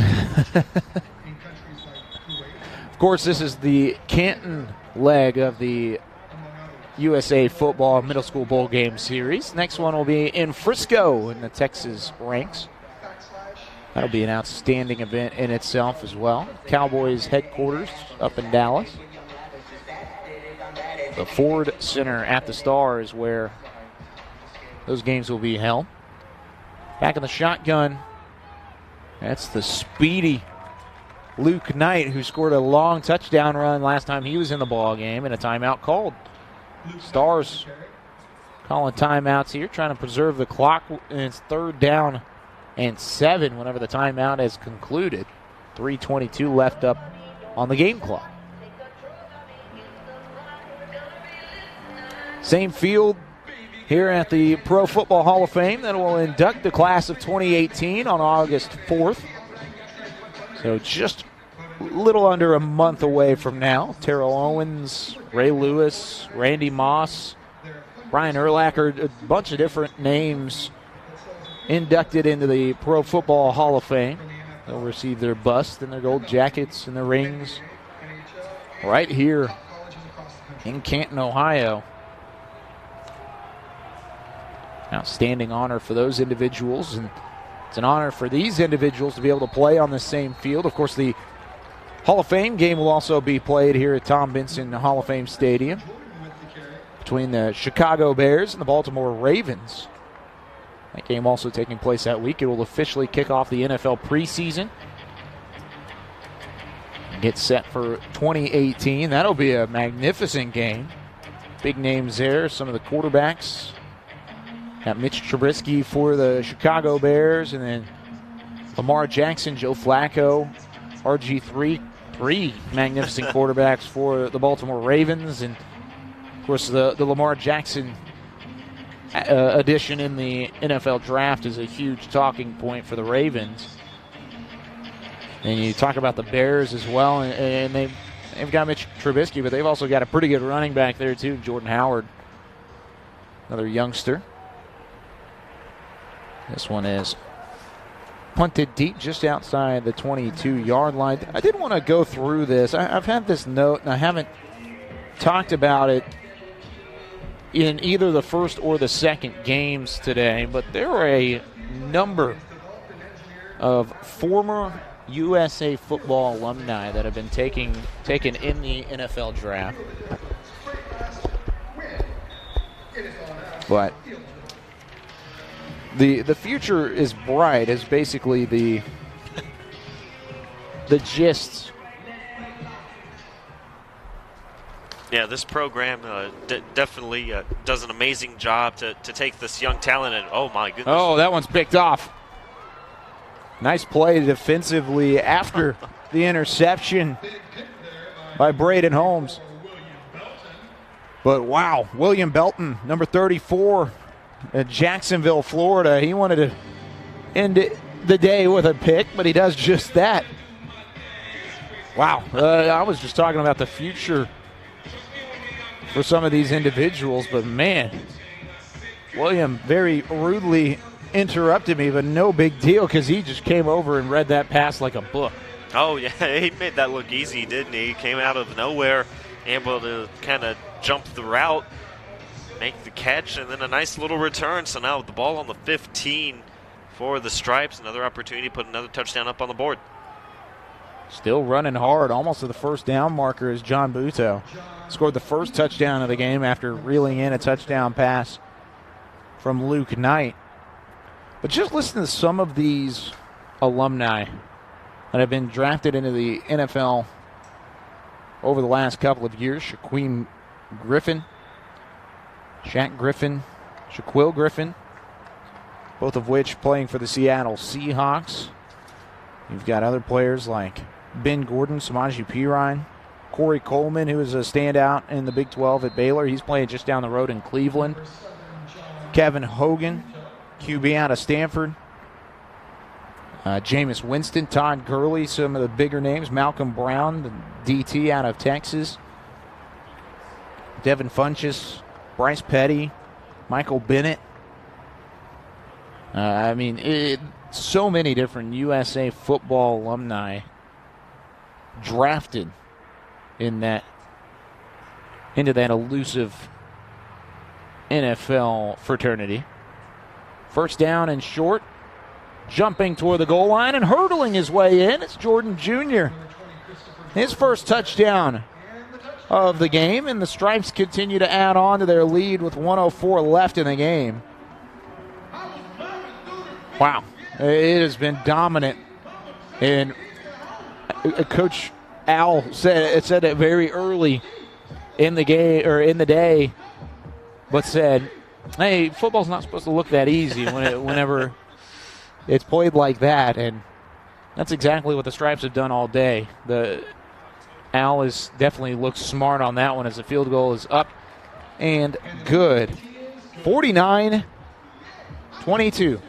Of course, this is the Canton leg of the USA Football Middle School Bowl Game Series. Next one will be in Frisco in the Texas ranks. That'll be an outstanding event in itself as well. Cowboys headquarters up in Dallas. The Ford Center at the Star is where those games will be held. Back in the shotgun, that's the speedy Luke Knight, who scored a long touchdown run last time he was in the ball game, and a timeout called. Stars calling timeouts here, trying to preserve the clock, and it's 3rd down and 7 whenever the timeout has concluded. 3:22 left up on the game clock. Same field here at the Pro Football Hall of Fame that will induct the class of 2018 on August 4th. So just a little under a month away from now. Terrell Owens, Ray Lewis, Randy Moss, Brian Urlacher, a bunch of different names inducted into the Pro Football Hall of Fame. They'll receive their bust and their gold jackets and their rings right here in Canton, Ohio. Outstanding honor for those individuals, and it's an honor for these individuals to be able to play on the same field. Of course, the Hall of Fame game will also be played here at Tom Benson Hall of Fame Stadium between the Chicago Bears and the Baltimore Ravens. That game also taking place that week. It will officially kick off the NFL preseason and get set for 2018. That'll be a magnificent game. Big names there. Some of the quarterbacks. Got Mitch Trubisky for the Chicago Bears, and then Lamar Jackson, Joe Flacco, RG3, 3 magnificent quarterbacks for the Baltimore Ravens. And, of course, the Lamar Jackson addition in the NFL draft is a huge talking point for the Ravens. And you talk about the Bears as well, and they've got Mitch Trubisky, but they've also got a pretty good running back there too, Jordan Howard, another youngster. This one is punted deep just outside the 22-yard line. I did want to go through this. I've had this note, and I haven't talked about it in either the first or the second games today, but there are a number of former USA football alumni that have been taken in the NFL draft. But the future is bright is basically the gist. Yeah, this program definitely does an amazing job to take this young talent and, oh my goodness. Oh, that one's picked off. Nice play defensively after the interception by Braden Holmes. But wow, William Belton, number 34 at Jacksonville, Florida. He wanted to end the day with a pick, but he does just that. Wow, I was just talking about the future for some of these individuals, but man, William very rudely interrupted me, but no big deal because he just came over and read that pass like a book. Oh, yeah, he made that look easy, didn't he? He came out of nowhere, able to kind of jump the route, make the catch, and then a nice little return. So now with the ball on the 15 for the Stripes, another opportunity to put another touchdown up on the board. Still running hard, almost to the first down marker is John Buto. Scored the first touchdown of the game after reeling in a touchdown pass from Luke Knight. But just listen to some of these alumni that have been drafted into the NFL over the last couple of years. Shaquille Griffin, Shaquille Griffin, both of which playing for the Seattle Seahawks. You've got other players like Ben Gordon, Samaje Perine, Corey Coleman, who is a standout in the Big 12 at Baylor. He's playing just down the road in Cleveland. Kevin Hogan, QB out of Stanford. Jameis Winston, Todd Gurley, some of the bigger names. Malcolm Brown, the DT out of Texas. Devin Funchess, Bryce Petty, Michael Bennett. So many different USA football alumni drafted into that elusive NFL fraternity. First down and short. Jumping toward the goal line and hurdling his way in. It's Jordan Jr. His first touchdown of the game, and the Stripes continue to add on to their lead with 1:04 left in the game. Wow. It has been dominant. And Coach Al said it very early in the game or in the day, but said, "Hey, football's not supposed to look that easy whenever it's played like that." And that's exactly what the Stripes have done all day. Al is definitely looks smart on that one as the field goal is up and good. 49-22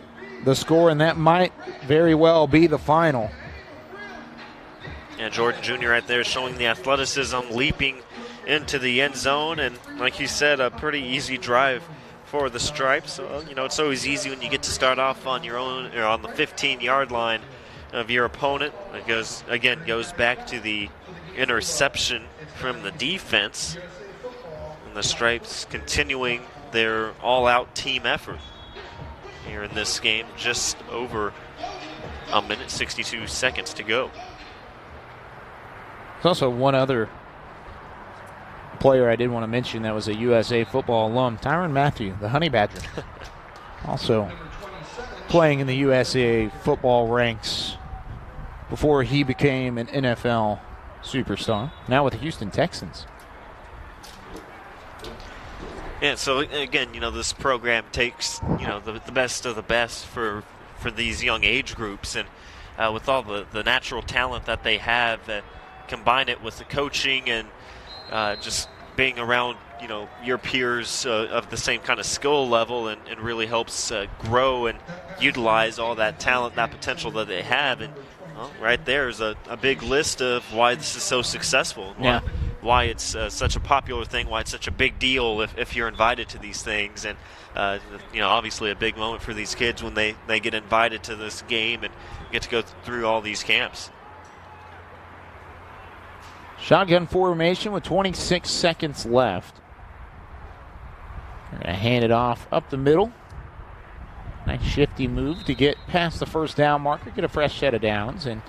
the score, and that might very well be the final. Yeah, Jordan Jr. right there showing the athleticism, leaping into the end zone, and like you said, a pretty easy drive for the Stripes. So, it's always easy when you get to start off on your own or on the 15-yard line of your opponent. It goes back to the interception from the defense, and the Stripes continuing their all-out team effort here in this game. Just over a minute, 62 seconds to go. There's also one other player I did want to mention that was a USA football alum, Tyrann Mathieu, the Honey Badger. Also playing in the USA football ranks before he became an NFL superstar. Now with the Houston Texans. Yeah, so again, this program takes, the best of the best for these young age groups, and with all the natural talent that they have, combine it with the coaching and just being around, your peers of the same kind of skill level, and really helps grow and utilize all that talent, that potential that they have. And right there is a big list of why this is so successful. Yeah. Why it's such a popular thing, why it's such a big deal if you're invited to these things. And, obviously a big moment for these kids when they get invited to this game and get to go through all these camps. Shotgun formation with 26 seconds left. They're going to hand it off up the middle. Nice shifty move to get past the first down marker, get a fresh set of downs, and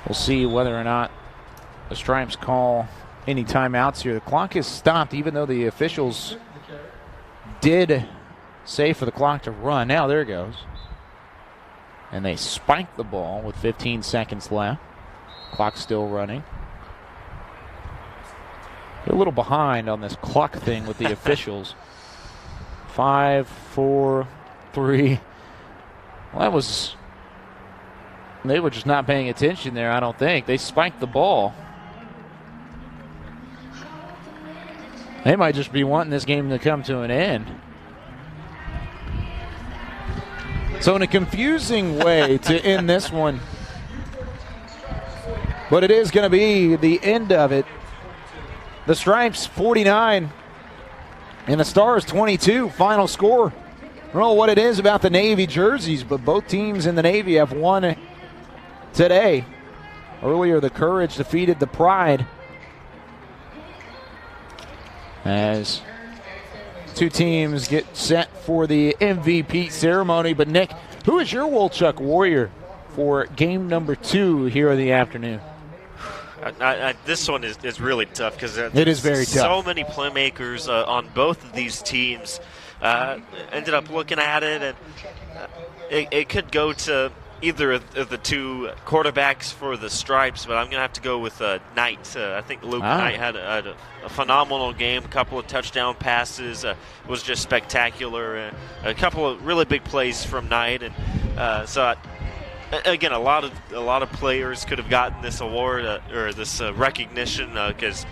we'll see whether or not the Stripes call any timeouts here. The clock is stopped, even though the officials did say for the clock to run. Now there it goes. And they spike the ball with 15 seconds left. Clock still running. They're a little behind on this clock thing with the officials. 5, 4, 3. Well, they were just not paying attention there, I don't think. They spiked the ball. They might just be wanting this game to come to an end. So in a confusing way to end this one, but it is going to be the end of it. The Stripes 49 and the Stars 22. Final score. I don't know what it is about the Navy jerseys, but both teams in the Navy have won today. Earlier, the Courage defeated the Pride, as two teams get set for the MVP ceremony. But Nick, who is your Wolchuk Warrior for game number 2 here in the afternoon? This one is really tough because it is very tough. So many playmakers on both of these teams. Ended up looking at it, and it could go to either of the two quarterbacks for the Stripes, but I'm going to have to go with Knight. I think Luke Knight had a phenomenal game, a couple of touchdown passes, was just spectacular, a couple of really big plays from Knight, and again, a lot of players could have gotten this award or this recognition because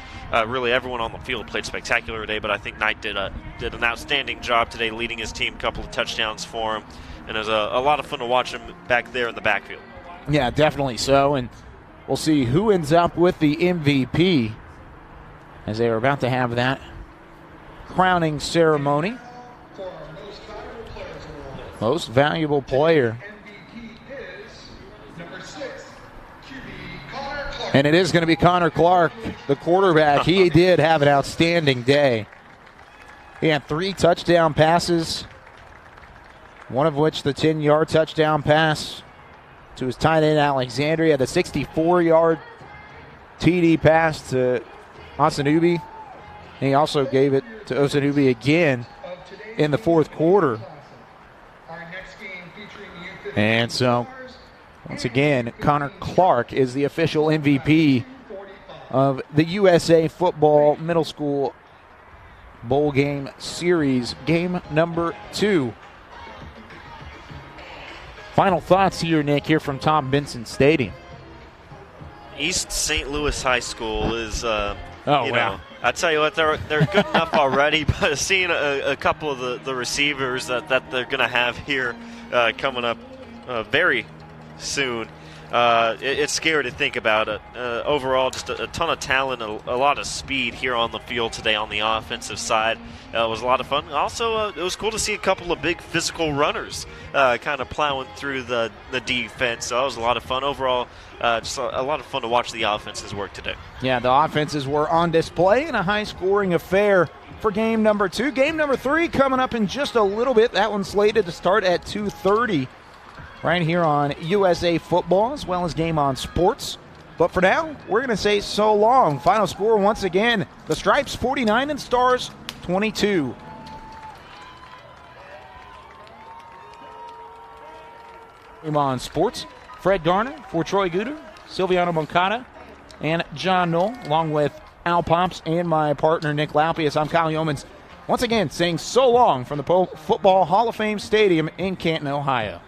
really everyone on the field played spectacular today. But I think Knight did an outstanding job today, leading his team, a couple of touchdowns for him, and it was a lot of fun to watch him back there in the backfield. Yeah, definitely so, and we'll see who ends up with the MVP as they are about to have that crowning ceremony. Most valuable player. And it is going to be Connor Clark, the quarterback. He did have an outstanding day. He had 3 touchdown passes, one of which the 10-yard touchdown pass to his tight end Alexandria, the 64-yard TD pass to Osanubi. And he also gave it to Osanubi again in the fourth quarter. And so, once again, Connor Clark is the official MVP of the USA Football Middle School Bowl Game Series, game number 2. Final thoughts here, Nick, here from Tom Benson Stadium. East St. Louis High School is, wow. I tell you what, they're good enough already, but seeing a couple of the receivers that they're going to have here coming up very soon, it's scary to think about it. Overall, just a ton of talent, a lot of speed here on the field today on the offensive side. It was a lot of fun. Also, it was cool to see a couple of big physical runners kind of plowing through the defense. So that was a lot of fun. Overall, just a lot of fun to watch the offenses work today. Yeah, the offenses were on display in a high-scoring affair for game number 2. Game number 3 coming up in just a little bit. That one's slated to start at 2:30 right here on USA Football, as well as Game On Sports. But for now, we're going to say so long. Final score once again, the Stripes 49 and Stars 22. Game On Sports, Fred Garner for Troy Guder, Silviano Moncada, and John Knoll, along with Al Pomps and my partner Nick Laupius. I'm Kyle Yeomans, once again saying so long from the Football Hall of Fame Stadium in Canton, Ohio.